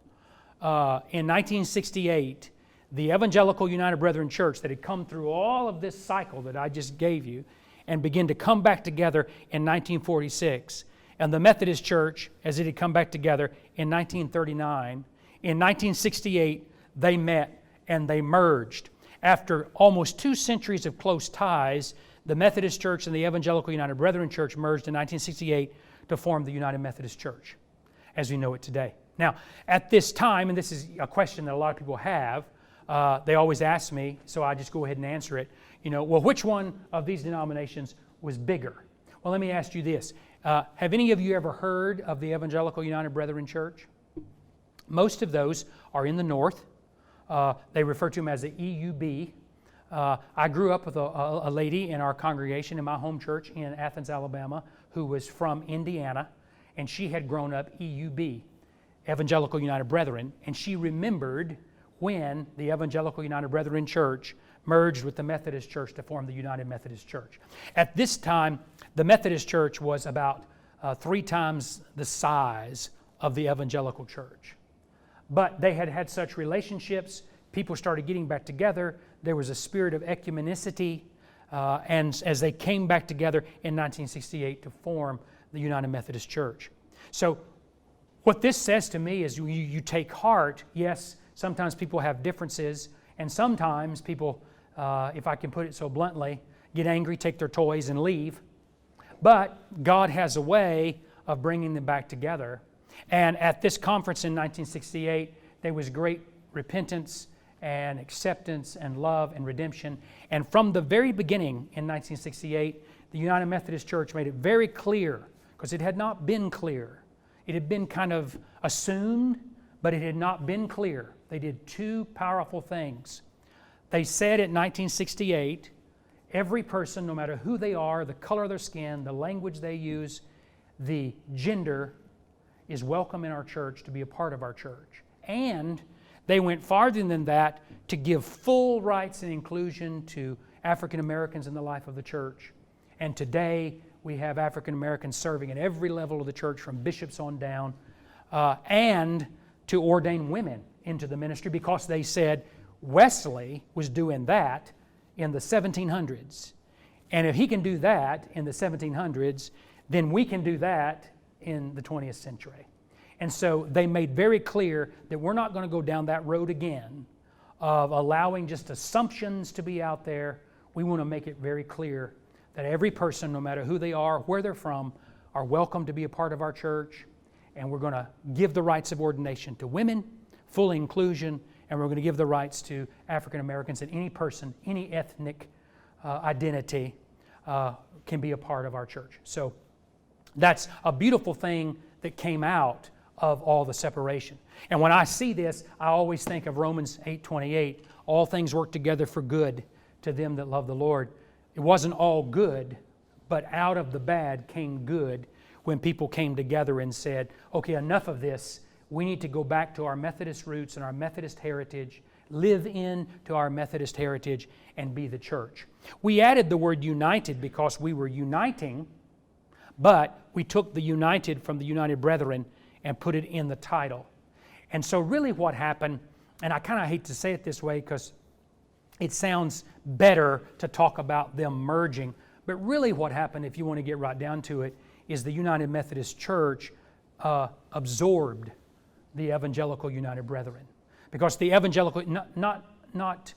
in 1968, the Evangelical United Brethren Church that had come through all of this cycle that I just gave you and began to come back together in 1946, and the Methodist Church, as it had come back together in 1939, in 1968 they met and they merged. After almost 2 centuries of close ties, the Methodist Church and the Evangelical United Brethren Church merged in 1968 to form the United Methodist Church as we know it today. Now, at this time, and this is a question that a lot of people have, they always ask me, so I just go ahead and answer it, well, which one of these denominations was bigger? Well, let me ask you this. Have any of you ever heard of the Evangelical United Brethren Church? Most of those are in the north. They refer to them as the EUB. I grew up with a lady in our congregation in my home church in Athens, Alabama, who was from Indiana, and she had grown up EUB, Evangelical United Brethren, and she remembered when the Evangelical United Brethren Church merged with the Methodist Church to form the United Methodist Church. At this time, the Methodist Church was about 3 times the size of the Evangelical Church. But they had had such relationships, people started getting back together, there was a spirit of ecumenicity, and as they came back together in 1968 to form the United Methodist Church. So what this says to me is you take heart. Yes, sometimes people have differences, and sometimes people, if I can put it so bluntly, get angry, take their toys, and leave. But God has a way of bringing them back together. And at this conference in 1968, there was great repentance and acceptance and love and redemption. And from the very beginning in 1968, the United Methodist Church made it very clear, because it had not been clear. It had been kind of assumed, but it had not been clear. They did 2 powerful things. They said in 1968, every person, no matter who they are, the color of their skin, the language they use, the gender, is welcome in our church to be a part of our church. And they went farther than that to give full rights and inclusion to African Americans in the life of the church. And today we have African Americans serving at every level of the church, from bishops on down, and to ordain women into the ministry, because they said Wesley was doing that in the 1700s. And if he can do that in the 1700s, then we can do that in the 20th century. And so they made very clear that we're not going to go down that road again of allowing just assumptions to be out there. We want to make it very clear that every person, no matter who they are, where they're from, are welcome to be a part of our church. And we're going to give the rights of ordination to women, full inclusion, and we're going to give the rights to African Americans, and any person, any ethnic identity can be a part of our church. So that's a beautiful thing that came out of all the separation. And when I see this, I always think of Romans 8:28. All things work together for good to them that love the Lord. It wasn't all good, but out of the bad came good when people came together and said, okay, enough of this. We need to go back to our Methodist roots and our Methodist heritage, live into our Methodist heritage, and be the church. We added the word united because we were uniting, but we took the united from the United Brethren and put it in the title. And so really what happened, and I kind of hate to say it this way because it sounds better to talk about them merging, But really what happened, if you want to get right down to it, is the United Methodist Church absorbed the Evangelical United Brethren. Because the Evangelical, not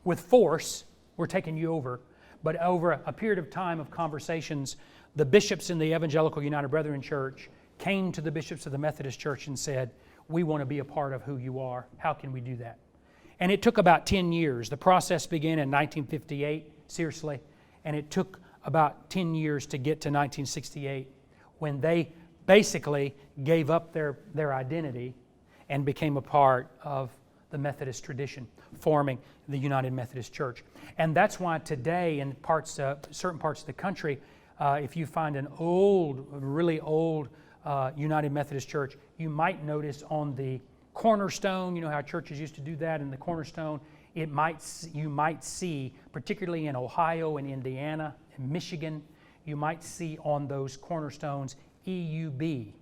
with force, we're taking you over, but over a period of time of conversations, the bishops in the Evangelical United Brethren Church came to the bishops of the Methodist Church and said, we want to be a part of who you are. How can we do that? And it took about 10 years. The process began in 1958, seriously, and it took about 10 years to get to 1968 when they basically gave up their identity and became a part of the Methodist tradition, forming the United Methodist Church. And that's why today in certain parts of the country, if you find an really old United Methodist Church, you might notice on the cornerstone, you know how churches used to do that in the cornerstone, you might see, particularly in Ohio and Indiana and Michigan, you might see on those cornerstones EUB,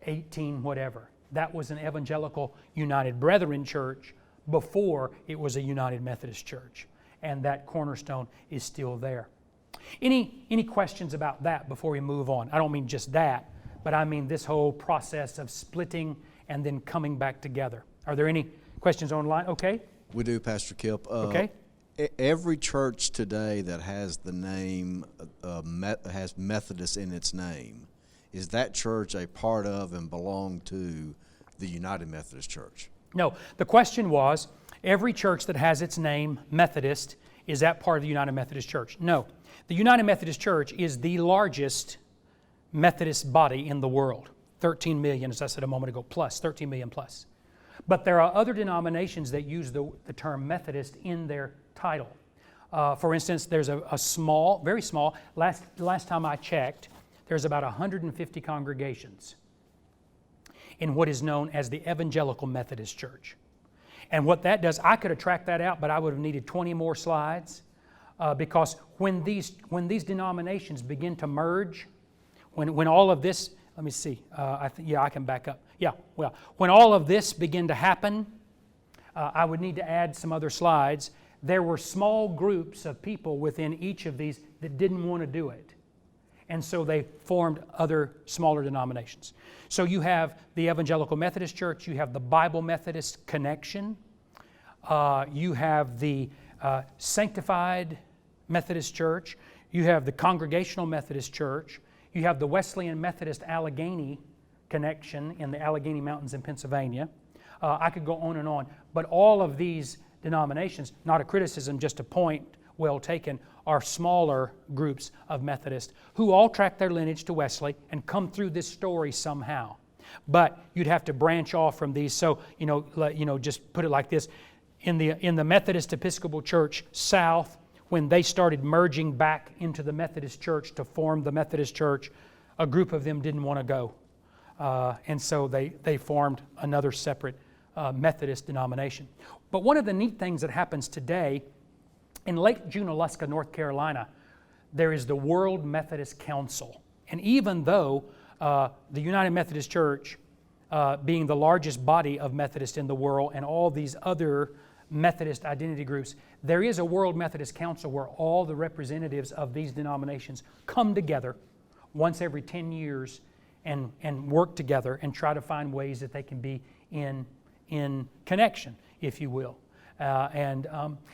18 whatever. That was an Evangelical United Brethren Church before it was a United Methodist Church. And that cornerstone is still there. Any questions about that before we move on? I don't mean just that, but I mean this whole process of splitting and then coming back together. Are there any questions online? Okay. We do, Pastor Kip. Okay. Every church today that has the name, has Methodist in its name, is that church a part of and belong to the United Methodist Church? No. The question was, every church that has its name Methodist, is that part of the United Methodist Church? No. The United Methodist Church is the largest Methodist body in the world. 13 million, as I said a moment ago, plus, 13 million plus. But there are other denominations that use the term Methodist in their title. For instance, there's a small, very small, last time I checked, there's about 150 congregations in what is known as the Evangelical Methodist Church. And what that does, I could have tracked that out, but I would have needed 20 more slides because when these denominations begin to merge, when all of this, let me see, I can back up. Yeah, well, when all of this began to happen, I would need to add some other slides. There were small groups of people within each of these that didn't want to do it. And so they formed other smaller denominations. So you have the Evangelical Methodist Church, you have the Bible Methodist Connection, you have the Sanctified Methodist Church, you have the Congregational Methodist Church, you have the Wesleyan Methodist Allegheny Connection in the Allegheny Mountains in Pennsylvania. I could go on and on, but all of these denominations, not a criticism, just a point well taken, are smaller groups of Methodists who all track their lineage to Wesley and come through this story somehow. But you'd have to branch off from these. So, just put it like this. In the Methodist Episcopal Church South, when they started merging back into the Methodist Church to form the Methodist Church, a group of them didn't want to go. And so they formed another separate Methodist denomination. But one of the neat things that happens today, in Lake Junaluska, North Carolina, there is the World Methodist Council. And even though the United Methodist Church, being the largest body of Methodists in the world, and all these other Methodist identity groups, there is a World Methodist Council where all the representatives of these denominations come together once every 10 years and work together and try to find ways that they can be in connection, if you will.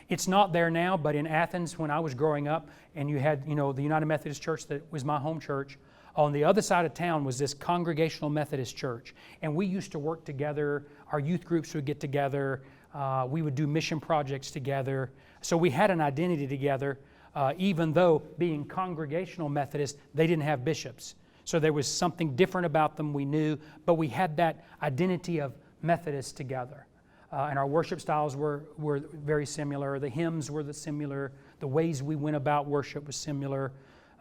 It's not there now, but in Athens when I was growing up, and you had, the United Methodist Church that was my home church, on the other side of town was this Congregational Methodist Church. And we used to work together, our youth groups would get together, we would do mission projects together. So we had an identity together, even though being Congregational Methodist, they didn't have bishops. So there was something different about them we knew, but we had that identity of Methodists together. And our worship styles were very similar. The hymns were similar. The ways we went about worship was similar.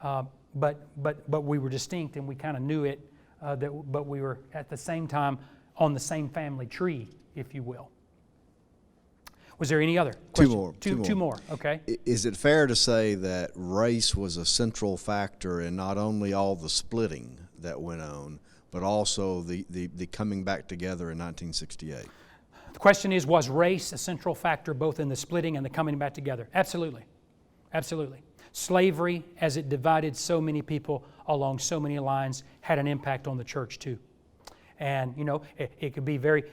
But we were distinct, and we kind of knew it. But we were at the same time on the same family tree, if you will. Was there any other question? Two more. Okay. Is it fair to say that race was a central factor in not only all the splitting that went on, but also the coming back together in 1968? The question is, was race a central factor both in the splitting and the coming back together? Absolutely. Absolutely. Slavery, as it divided so many people along so many lines, had an impact on the church too. And it could be very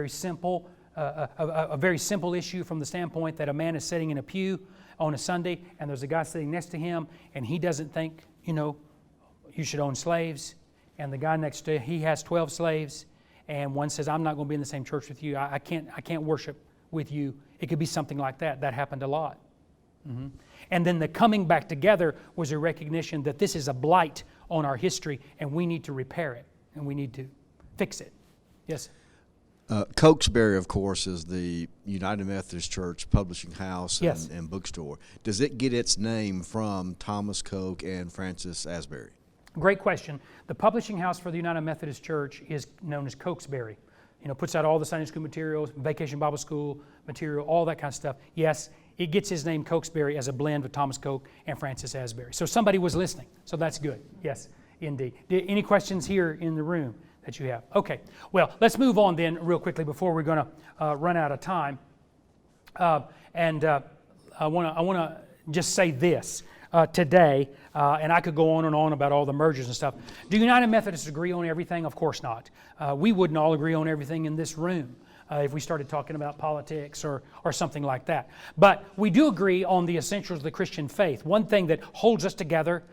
simple, a very simple issue from the standpoint that a man is sitting in a pew on a Sunday, and there's a guy sitting next to him, and he doesn't think you should own slaves, and the guy next to he has 12 slaves, and one says, I'm not going to be in the same church with you. I can't worship with you. It could be something like that. That happened a lot. Mm-hmm. And then the coming back together was a recognition that this is a blight on our history, and we need to repair it, and we need to fix it. Yes? Cokesbury, of course, is the United Methodist Church publishing house Yes. and bookstore. Does it get its name from Thomas Coke and Francis Asbury? Great question. The publishing house for the United Methodist Church is known as Cokesbury. Puts out all the Sunday school materials, Vacation Bible School material, all that kind of stuff. Yes, it gets his name Cokesbury as a blend with Thomas Coke and Francis Asbury. So somebody was listening. So that's good. Yes, indeed. Any questions here in the room that you have? Okay. Well, let's move on then real quickly before we're going to run out of time. I want to just say this today, and I could go on and on about all the mergers and stuff. Do United Methodists agree on everything? Of course not. We wouldn't all agree on everything in this room if we started talking about politics or something like that. But we do agree on the essentials of the Christian faith. One thing that holds us together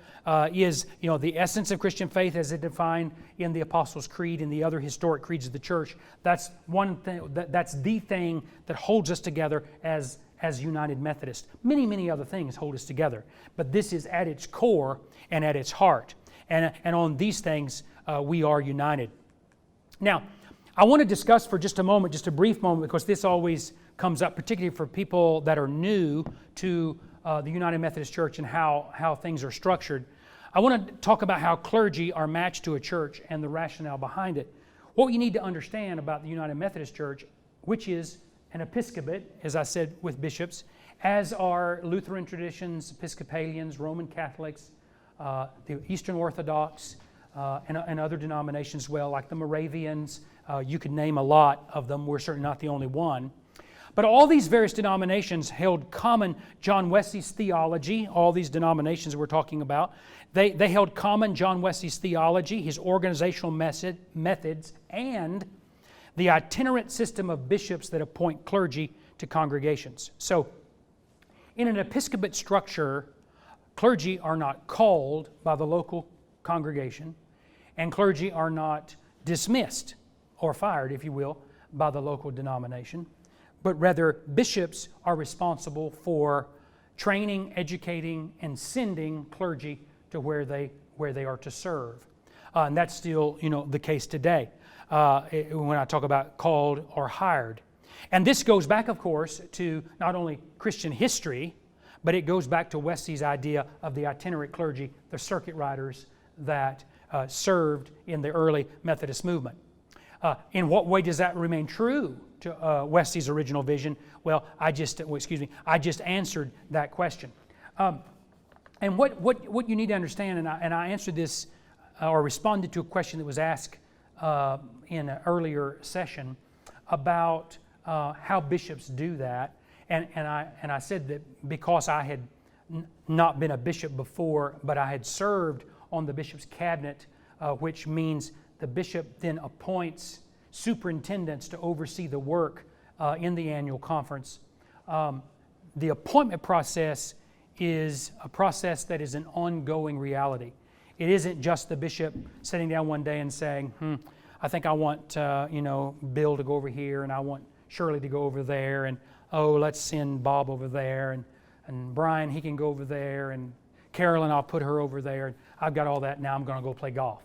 is the essence of Christian faith as it defined in the Apostles' Creed and the other historic creeds of the church. That's one thing. That's the thing that holds us together as United Methodists. Many other things hold us together, but this is at its core and at its heart. And on these things, we are united. Now, I want to discuss for just a moment, just a brief moment, because this always comes up, particularly for people that are new to the United Methodist Church and how things are structured. I want to talk about how clergy are matched to a church and the rationale behind it. What you need to understand about the United Methodist Church, which is an episcopate, as I said, with bishops, as are Lutheran traditions, Episcopalians, Roman Catholics, the Eastern Orthodox, and other denominations as well, like the Moravians. You could name a lot of them. We're certainly not the only one. But all these various denominations held common John Wesley's theology. All these denominations we're talking about, they held common John Wesley's theology, his organizational methods, and the itinerant system of bishops that appoint clergy to congregations. So, in an episcopate structure, clergy are not called by the local congregation, and clergy are not dismissed or fired, if you will, by the local denomination, but rather bishops are responsible for training, educating, and sending clergy to where they are to serve. And that's still, the case today when I talk about called or hired. And this goes back, of course, to not only Christian history, but it goes back to Wesley's idea of the itinerant clergy, the circuit riders that served in the early Methodist movement. In what way does that remain true to Wesley's original vision? Well, I just answered that question. And what you need to understand, and I answered this or responded to a question that was asked in an earlier session about how bishops do that, and I said that because I had not been a bishop before, but I had served on the bishop's cabinet, which means the bishop then appoints superintendents to oversee the work in the annual conference. The appointment process is a process that is an ongoing reality. It isn't just the bishop sitting down one day and saying, I think I want Bill to go over here, and I want Shirley to go over there, and let's send Bob over there, and Brian, he can go over there, and Carolyn, I'll put her over there. And I've got all that, now I'm going to go play golf.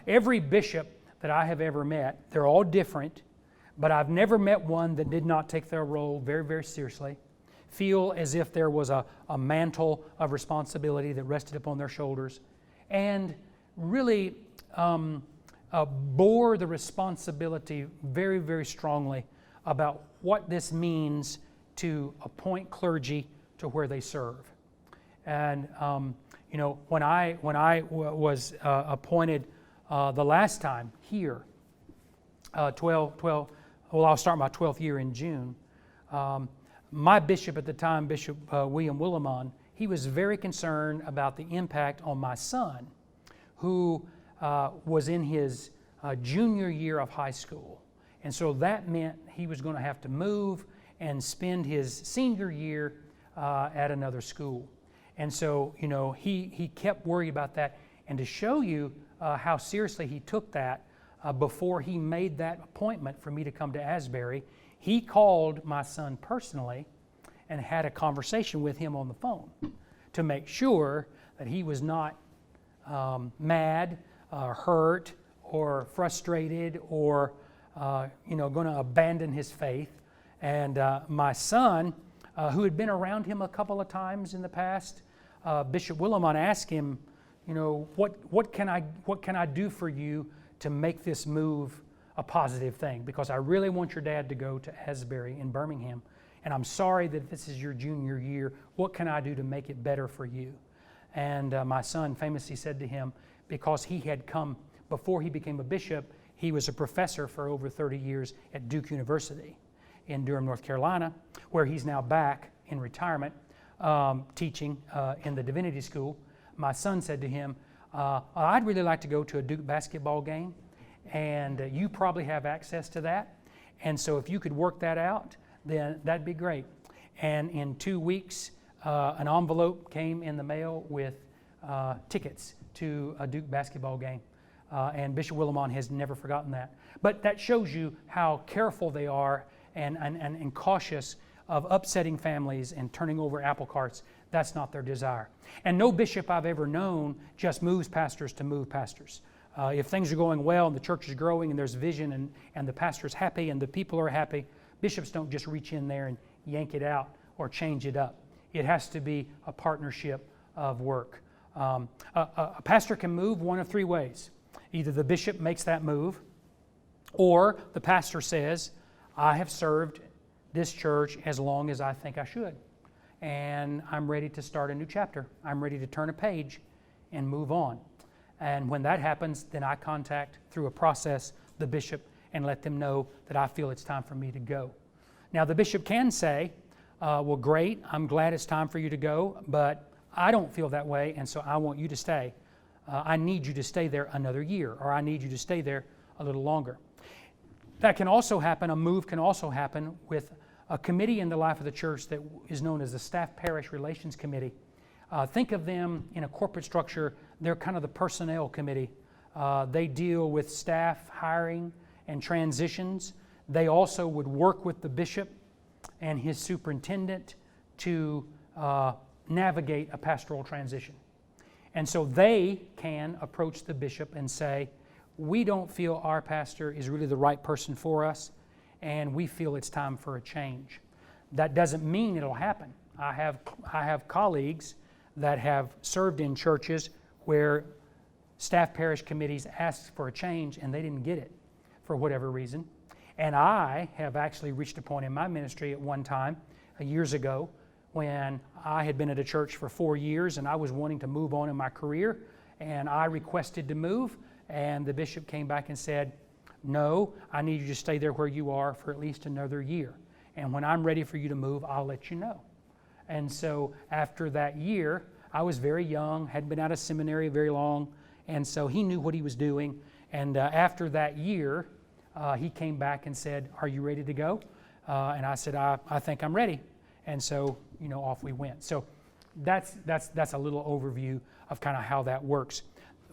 Every bishop that I have ever met, they're all different, but I've never met one that did not take their role very, very seriously, feel as if there was a mantle of responsibility that rested upon their shoulders, and really bore the responsibility very, very strongly about what this means to appoint clergy to where they serve. And when I was appointed the last time here, I'll start my 12th year in June. my bishop at the time, Bishop William Willimon, he was very concerned about the impact on my son, who was in his junior year of high school. And so that meant he was going to have to move and spend his senior year at another school. And so, he kept worried about that. And to show you how seriously he took that, before he made that appointment for me to come to Asbury, he called my son personally and had a conversation with him on the phone to make sure that he was not mad, hurt, or frustrated, or going to abandon his faith. And my son, who had been around him a couple of times in the past, Bishop Willimon asked him, what can I do for you to make this move a positive thing? Because I really want your dad to go to Asbury in Birmingham, and I'm sorry that this is your junior year. What can I do to make it better for you? And my son famously said to him, because he had come, before he became a bishop, he was a professor for over 30 years at Duke University in Durham, North Carolina, where he's now back in retirement teaching in the divinity school. My son said to him, I'd really like to go to a Duke basketball game, and you probably have access to that. And so if you could work that out, then that'd be great. And in 2 weeks, an envelope came in the mail with tickets to a Duke basketball game. And Bishop Willimon has never forgotten that. But that shows you how careful they are and cautious of upsetting families and turning over apple carts. That's not their desire. And no bishop I've ever known just moves pastors to move pastors. If things are going well and the church is growing and there's vision and the pastor's happy and the people are happy, bishops don't just reach in there and yank it out or change it up. It has to be a partnership of work. A pastor can move one of three ways. Either the bishop makes that move, or the pastor says, I have served this church as long as I think I should, and I'm ready to start a new chapter. I'm ready to turn a page and move on. And when that happens, then I contact, through a process, the bishop and let them know that I feel it's time for me to go. Now, the bishop can say, well, great, I'm glad it's time for you to go, but I don't feel that way, and so I want you to stay. I need you to stay there another year, or I need you to stay there a little longer. That can also happen, a move can also happen with a committee in the life of the church that is known as the Staff Parish Relations Committee. Think of them in a corporate structure. They're kind of the personnel committee. They deal with staff hiring and transitions. They also would work with the bishop and his superintendent to navigate a pastoral transition. And so they can approach the bishop and say, we don't feel our pastor is really the right person for us, and we feel it's time for a change. That doesn't mean it'll happen. I have colleagues that have served in churches where staff parish committees asked for a change and they didn't get it for whatever reason. And I have actually reached a point in my ministry at one time, years ago, when I had been at a church for 4 years and I was wanting to move on in my career, and I requested to move, and the bishop came back and said, no, I need you to stay there where you are for at least another year. And when I'm ready for you to move, I'll let you know. And so after that year, I was very young, hadn't been out of seminary very long, and so he knew what he was doing. And after that year, he came back and said, are you ready to go? And I said, I think I'm ready. And so, off we went. So that's a little overview of kind of how that works.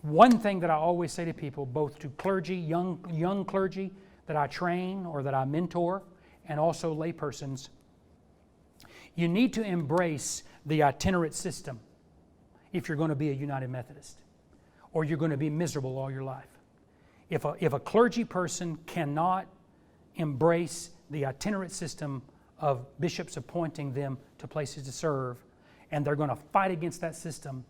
One thing that I always say to people, both to clergy, young clergy that I train or that I mentor, and also laypersons, you need to embrace the itinerant system if you're going to be a United Methodist, or you're going to be miserable all your life. If a clergy person cannot embrace the itinerant system of bishops appointing them to places to serve, and they're going to fight against that system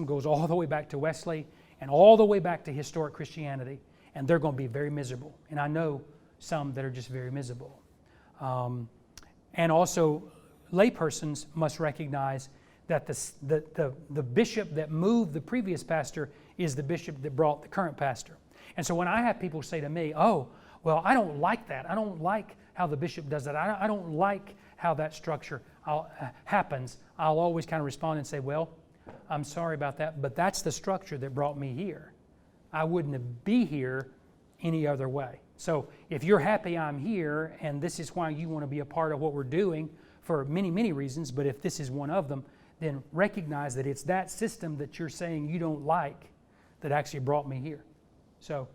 goes all the way back to Wesley and all the way back to historic Christianity, and they're going to be very miserable. And I know some that are just very miserable. And also, laypersons must recognize that the bishop that moved the previous pastor is the bishop that brought the current pastor. And so when I have people say to me, oh, well, I don't like that. I don't like how the bishop does that. I don't like how that structure happens, I'll always kind of respond and say, well, I'm sorry about that, but that's the structure that brought me here. I wouldn't be here any other way. So if you're happy I'm here, and this is why you want to be a part of what we're doing for many, many reasons, but if this is one of them, then recognize that it's that system that you're saying you don't like that actually brought me here. So,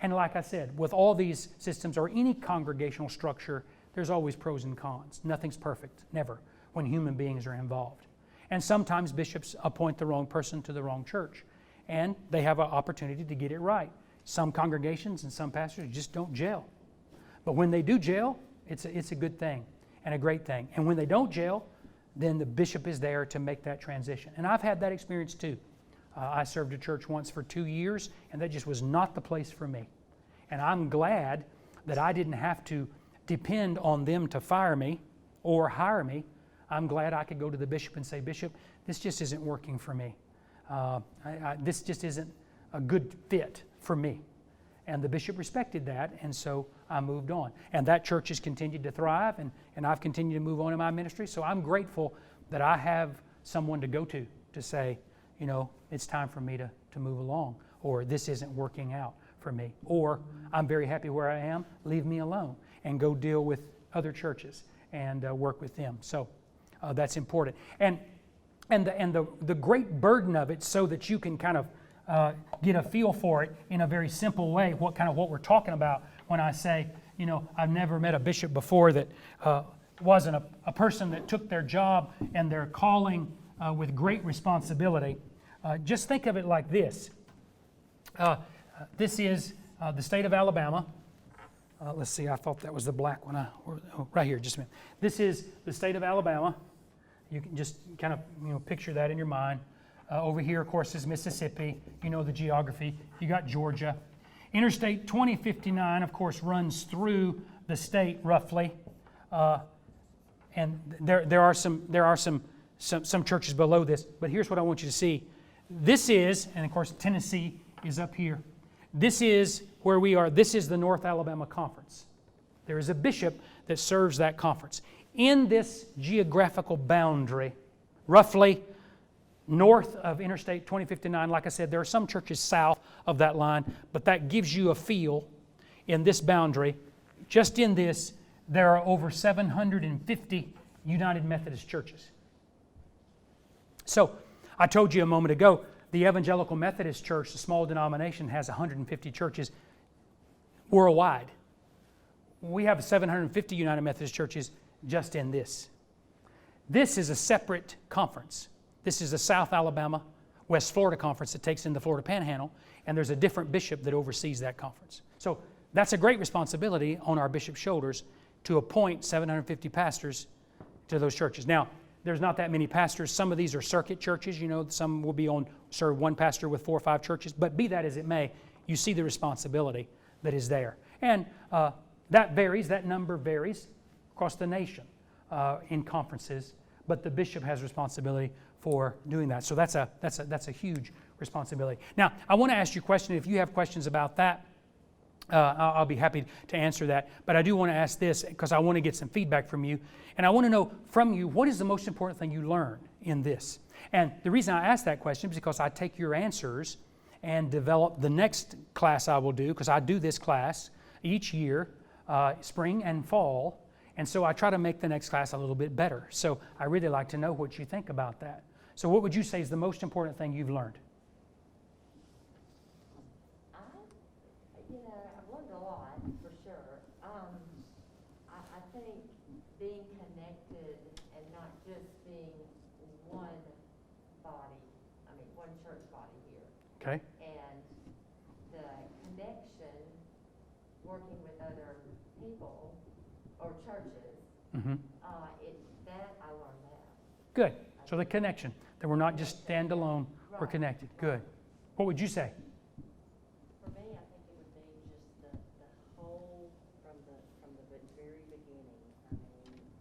and like I said, with all these systems or any congregational structure, there's always pros and cons. Nothing's perfect, never, when human beings are involved. And sometimes bishops appoint the wrong person to the wrong church, and they have an opportunity to get it right. Some congregations and some pastors just don't gel. But when they do gel, it's a good thing and a great thing. And when they don't gel, then the bishop is there to make that transition. And I've had that experience too. I served a church once for 2 years, and that just was not the place for me. And I'm glad that I didn't have to depend on them to fire me or hire me. I'm glad I could go to the bishop and say, Bishop, this just isn't working for me. This just isn't a good fit for me. And the bishop respected that, and so I moved on. And that church has continued to thrive, and I've continued to move on in my ministry. So I'm grateful that I have someone to go to say, it's time for me to move along, or this isn't working out for me, or I'm very happy where I am, leave me alone, and go deal with other churches and work with them. So that's important. And the great burden of it, so that you can kind of get a feel for it in a very simple way, what we're talking about when I say, I've never met a bishop before that wasn't a person that took their job and their calling with great responsibility. Just think of it like this. This is the state of Alabama. Let's see, I thought that was the black one. Right here, just a minute. This is the state of Alabama. You can just kind of picture that in your mind. Over here, of course, is Mississippi. You know the geography. You got Georgia. Interstate 2059, of course, runs through the state roughly, and there are some churches below this. But here's what I want you to see. This is, and of course, Tennessee is up here. This is where we are. This is the North Alabama Conference. There is a bishop that serves that conference. In this geographical boundary, roughly north of Interstate 2059, like I said, there are some churches south of that line, but that gives you a feel in this boundary. Just in this, there are over 750 United Methodist churches. So, I told you a moment ago, the Evangelical Methodist Church, the small denomination, has 150 churches worldwide. We have 750 United Methodist churches just in this. This is a separate conference. This is the South Alabama, West Florida Conference that takes in the Florida Panhandle, and there's a different bishop that oversees that conference. So that's a great responsibility on our bishop's shoulders to appoint 750 pastors to those churches. Now, there's not that many pastors. Some of these are circuit churches. Some will be serve one pastor with 4 or 5 churches. But be that as it may, you see the responsibility that is there. And that varies. That number varies across the nation in conferences. But the bishop has responsibility for doing that. So that's a huge responsibility. Now, I want to ask you a question. If you have questions about that, I'll be happy to answer that. But I do want to ask this because I want to get some feedback from you. And I want to know from you, what is the most important thing you learn in this? And the reason I ask that question is because I take your answers and develop the next class I will do, because I do this class each year, spring and fall. And so I try to make the next class a little bit better. So I really like to know what you think about that. So what would you say is the most important thing you've learned? I've learned a lot, for sure. I think being connected and not just being one church body here. Okay. And the connection, working with other people or churches, that I learned that. Good. So the connection, that we're not just standalone, we're connected. Good. What would you say? For me, I think it would be just the whole, from the very beginning.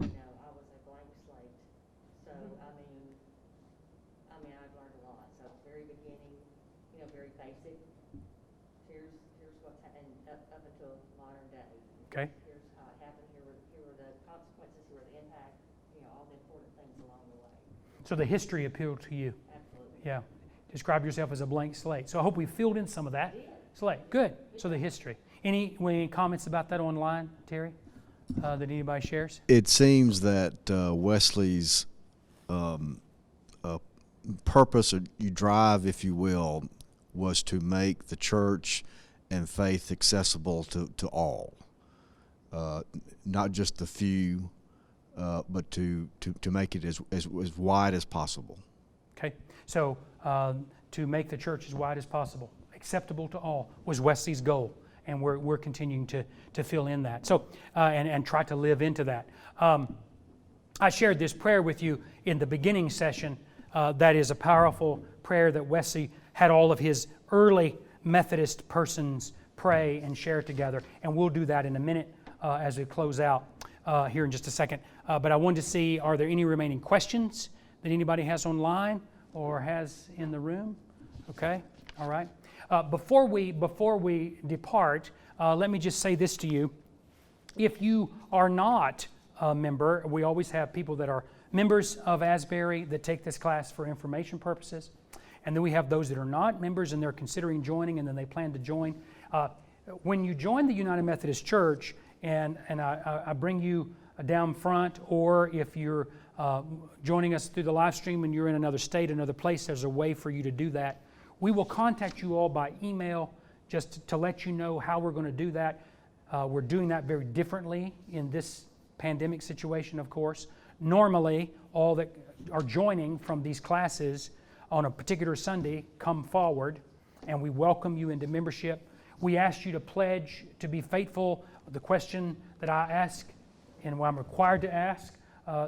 I was a blank slate. So, I've learned a lot. So, very beginning, very basic. Here's what's happened up until modern day. Okay. Here's how it happened. Here were the consequences. Here were the So the history appealed to you. Absolutely. Yeah. Describe yourself as a blank slate. So I hope we filled in some of that slate. Good. So the history. Any comments about that online, Terry, that anybody shares? It seems that Wesley's purpose, or you drive, if you will, was to make the church and faith accessible to all, not just the few, but to make it as wide as possible. Okay. So to make the church as wide as possible, acceptable to all, was Wesley's goal. And we're continuing to fill in that. So, and try to live into that. I shared this prayer with you in the beginning session. That is a powerful prayer that Wesley had all of his early Methodist persons pray and share together. And we'll do that in a minute as we close out here in just a second. But I wanted to see, are there any remaining questions that anybody has online or has in the room? Okay, all right. Before we depart, let me just say this to you. If you are not a member, we always have people that are members of Asbury that take this class for information purposes. And then we have those that are not members and they're considering joining and then they plan to join. When you join the United Methodist Church, and I bring you down front, or if you're joining us through the live stream and you're in another state, another place, there's a way for you to do that. We will contact you all by email just to let you know how we're going to do that. We're doing that very differently in this pandemic situation, of course. Normally, all that are joining from these classes on a particular Sunday come forward, and we welcome you into membership. We ask you to pledge to be faithful. The question that I ask and what I'm required to ask,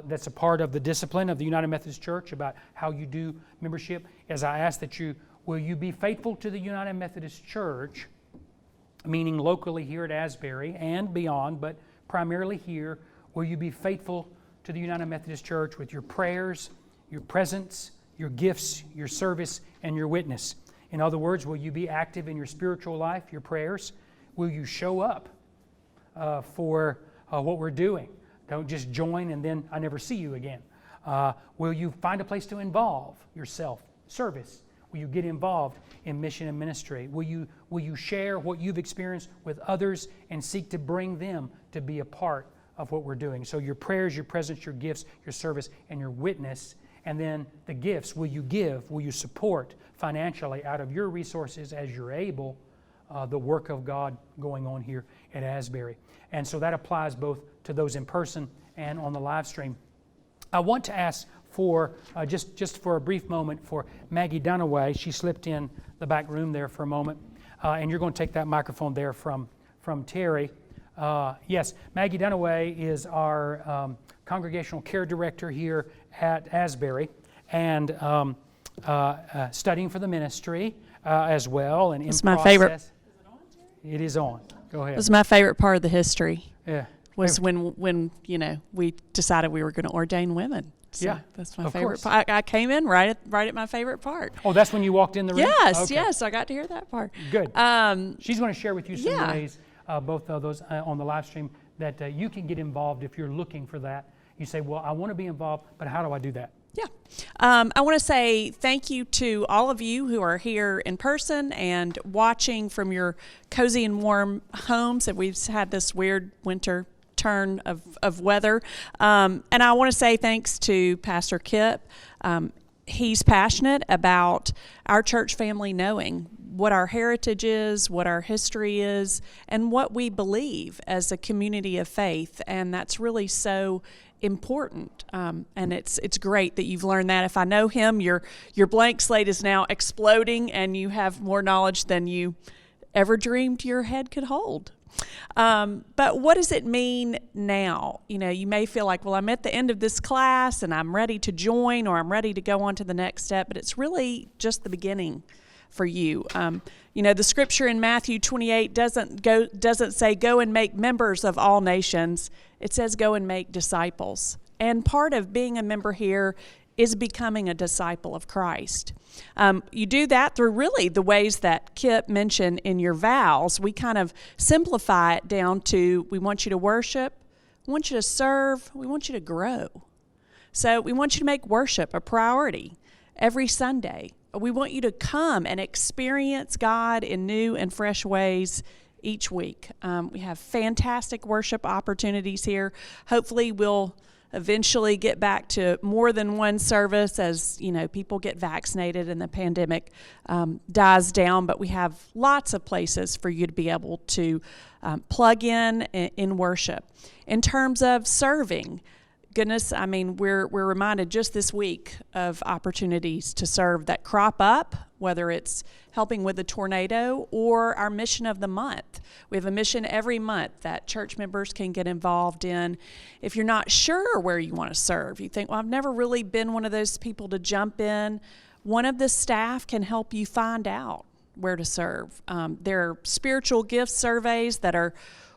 that's a part of the discipline of the United Methodist Church about how you do membership, is I ask that will you be faithful to the United Methodist Church, meaning locally here at Asbury and beyond, but primarily here, will you be faithful to the United Methodist Church with your prayers, your presence, your gifts, your service, and your witness? In other words, will you be active in your spiritual life, your prayers? Will you show up for what we're doing? Don't just join and then I never see you again. Will you find a place to involve yourself? Service. Will you get involved in mission and ministry? Will you share what you've experienced with others and seek to bring them to be a part of what we're doing? So your prayers, your presence, your gifts, your service, and your witness. And then the gifts, will you give? Will you support financially out of your resources as you're able the work of God going on here at Asbury? And so that applies both to those in person and on the live stream. I want to ask for, just for a brief moment, for Maggie Dunaway. She slipped in the back room there for a moment. And you're going to take that microphone there from Terry. Yes, Maggie Dunaway is our Congregational Care Director here at Asbury, and studying for the ministry as well. And it's my favorite. Is it on, Terry? It is on. Go ahead. It was my favorite part of the history. Yeah. Was when we decided we were going to ordain women. So yeah, that's my favorite part. I came in right at my favorite part. Oh, that's when you walked in the room? Yes, okay. yes, I got to hear that part. Good. She's going to share with you some ways, both of those on the live stream, that you can get involved if you're looking for that. You say, well, I want to be involved, but how do I do that? Yeah. I want to say thank you to all of you who are here in person and watching from your cozy and warm homes that we've had this weird winter turn of weather. And I want to say thanks to Pastor Kip. He's passionate about our church family knowing what our heritage is, what our history is, and what we believe as a community of faith. And that's really so important. And it's great that you've learned that. If I know him, your blank slate is now exploding and you have more knowledge than you ever dreamed your head could hold. But what does it mean now? You may feel like, well, I'm at the end of this class and I'm ready to join, or I'm ready to go on to the next step, but it's really just the beginning for you. The scripture in Matthew 28 doesn't say go and make members of all nations. It says go and make disciples. And part of being a member here is becoming a disciple of Christ. You do that through really the ways that Kip mentioned in your vows. We kind of simplify it down to, we want you to worship, we want you to serve, we want you to grow. So we want you to make worship a priority every Sunday. We want you to come and experience God in new and fresh ways each week. We have fantastic worship opportunities here. Hopefully we'll eventually get back to more than one service as people get vaccinated and the pandemic dies down, but we have lots of places for you to be able to plug in worship. In terms of serving, goodness, we're reminded just this week of opportunities to serve that crop up, whether it's helping with a tornado or our mission of the month. We have a mission every month that church members can get involved in. If you're not sure where you want to serve, you think, well, I've never really been one of those people to jump in, one of the staff can help you find out where to serve. There are spiritual gift surveys that are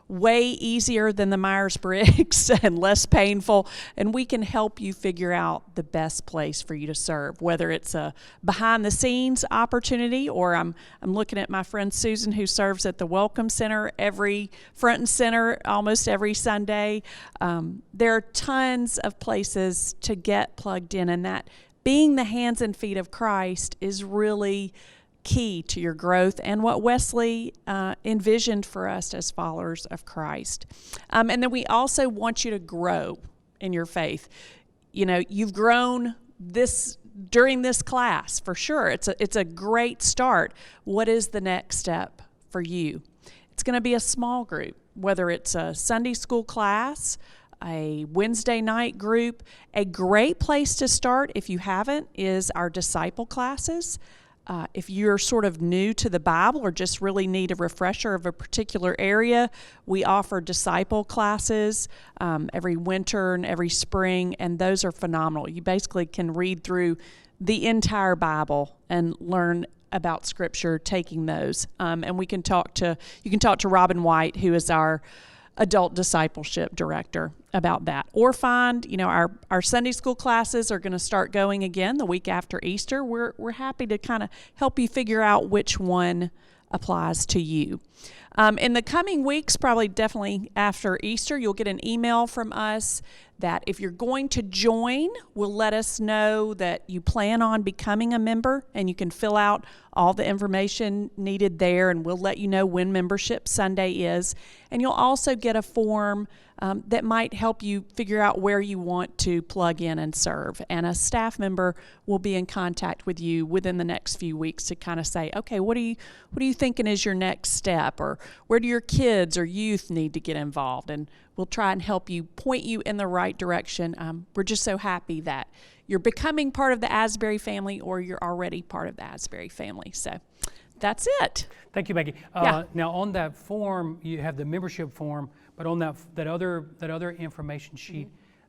way easier than the Myers-Briggs and less painful, and we can help you figure out the best place for you to serve, whether it's a behind-the-scenes opportunity, or I'm looking at my friend Susan, who serves at the Welcome Center front and center almost every Sunday. There are tons of places to get plugged in, and that being the hands and feet of Christ is really key to your growth and what Wesley envisioned for us as followers of Christ. And then we also want you to grow in your faith. You've grown during this class for sure. It's a great start. What is the next step for you? It's going to be a small group, whether it's a Sunday school class, a Wednesday night group. A great place to start, if you haven't, is our disciple classes. If you're sort of new to the Bible or just really need a refresher of a particular area, we offer disciple classes every winter and every spring, and those are phenomenal. You basically can read through the entire Bible and learn about Scripture taking those. And you can talk to Robin White, who is our adult discipleship director, about that. Or find, our Sunday school classes are going to start going again the week after Easter. We're happy to kind of help you figure out which one applies to you. In the coming weeks, probably definitely after Easter, you'll get an email from us that if you're going to join, will let us know that you plan on becoming a member, and you can fill out all the information needed there, and we'll let you know when Membership Sunday is. And you'll also get a form that might help you figure out where you want to plug in and serve. And a staff member will be in contact with you within the next few weeks to kind of say, okay, what are you thinking is your next step? Or where do your kids or youth need to get involved? And we'll try and help you, point you in the right direction. We're just so happy that you're becoming part of the Asbury family, or you're already part of the Asbury family. So that's it. Thank you, Maggie. Yeah. Now, on that form, you have the membership form, but on that other information sheet,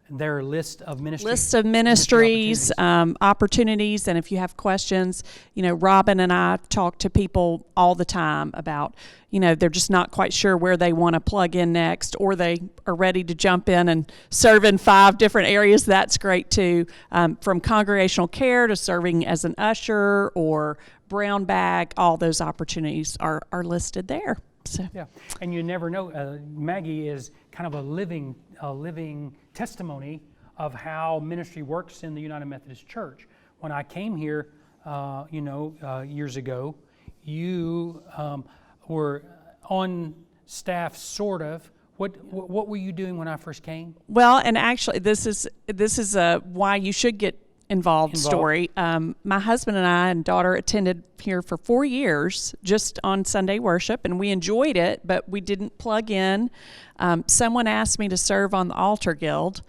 there are a list of ministries. List of ministries, opportunities, and if you have questions, Robin and I talk to people all the time about, they're just not quite sure where they want to plug in next, or they are ready to jump in and serve in 5 different areas. That's great too. From congregational care to serving as an usher or brown bag, all those opportunities are listed there. So. Yeah, and you never know. Maggie is kind of a living testimony of how ministry works in the United Methodist Church. When I came here, years ago, you were on staff, sort of. What were you doing when I first came? Well, and actually, this is a why you should get involved story. My husband and I and daughter attended here for 4 years just on Sunday worship, and we enjoyed it, but we didn't plug in. Someone asked me to serve on the Altar Guild,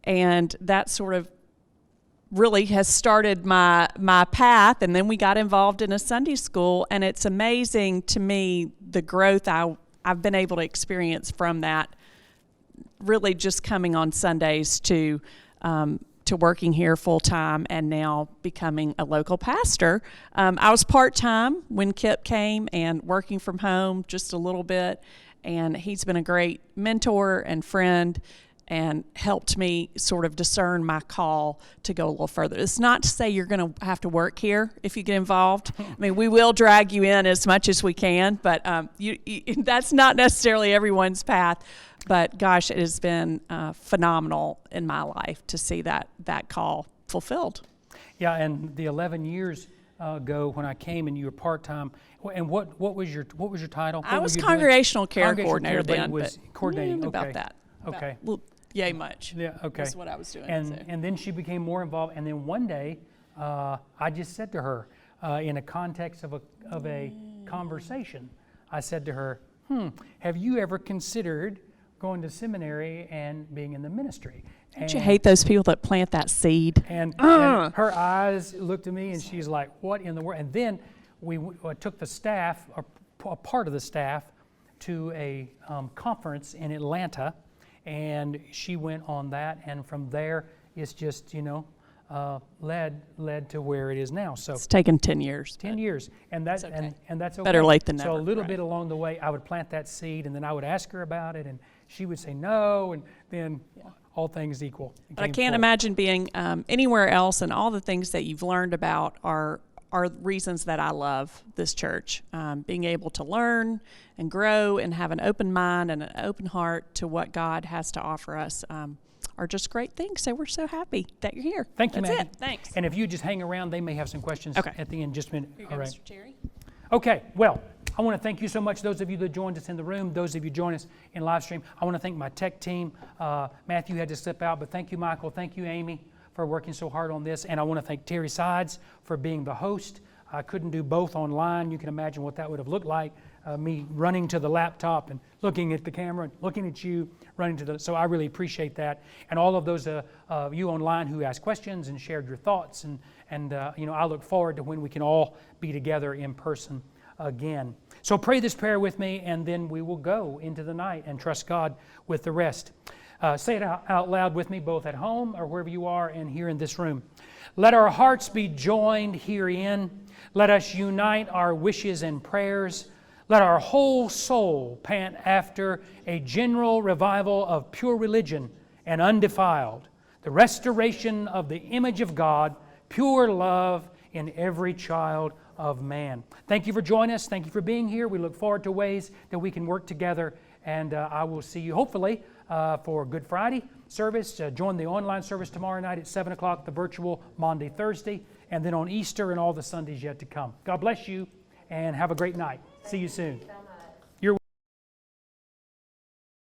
and that sort of really has started my path. And then we got involved in a Sunday school, and it's amazing to me the growth I've been able to experience from that, really just coming on Sundays to working here full-time and now becoming a local pastor. I was part-time when Kip came and working from home just a little bit, and he's been a great mentor and friend and helped me sort of discern my call to go a little further. It's not to say you're going to have to work here if you get involved. I mean, we will drag you in as much as we can, but that's not necessarily everyone's path. But gosh, it has been phenomenal in my life to see that call fulfilled. Yeah, and the 11 years ago when I came and you were part-time, and what was your title? I What was were you congregational care Congregational coordinator care, but then. it was but coordinating, about okay. that. Okay. Well, yay much. Yeah, okay. That's what I was doing. And so. and then she became more involved. And then one day, I just said to her, in a context of a conversation, I said to her, have you ever considered going to seminary and being in the ministry? Don't you hate those people that plant that seed? And her eyes looked at me, and she's like, "What in the world?" And then we took the staff, a part of the staff, to a conference in Atlanta, and she went on that. And from there, it's just led to where it is now. So It's taken 10 years. 10 years, and that's okay. and that's okay. Better late than So never, a little right. bit along the way, I would plant that seed, and then I would ask her about it, and she would say no, and then all things equal. it But I came can't forth. imagine being anywhere else, and all the things that you've learned about are reasons that I love this church. Being able to learn and grow and have an open mind and an open heart to what God has to offer us are just great things. So we're so happy that you're here. Thank you, That's Maggie. it. Thanks. And if you just hang around, they may have some questions Okay. at the end. Just a minute. Here you All go, right. Mr. Terry. Okay, well, I want to thank you so much, those of you that joined us in the room, those of you join us in live stream. I want to thank my tech team. Matthew had to slip out, but thank you, Michael. Thank you, Amy, for working so hard on this. And I want to thank Terry Sides for being the host. I couldn't do both online. You can imagine what that would have looked like, me running to the laptop and looking at the camera, and looking at you, running to the... So I really appreciate that. And all of those you online who asked questions and shared your thoughts. And I look forward to when we can all be together in person again. So pray this prayer with me, and then we will go into the night and trust God with the rest. Say it out loud with me, both at home or wherever you are and here in this room. Let our hearts be joined herein. Let us unite our wishes and prayers. Let our whole soul pant after a general revival of pure religion and undefiled, the restoration of the image of God, pure love in every child of man. Thank you for joining us. Thank you for being here. We look forward to ways that we can work together, and I will see you hopefully for Good Friday service. Join the online service tomorrow night at 7 o'clock, the virtual Monday, Thursday, and then on Easter and all the Sundays yet to come. God bless you, and have a great night. See you soon.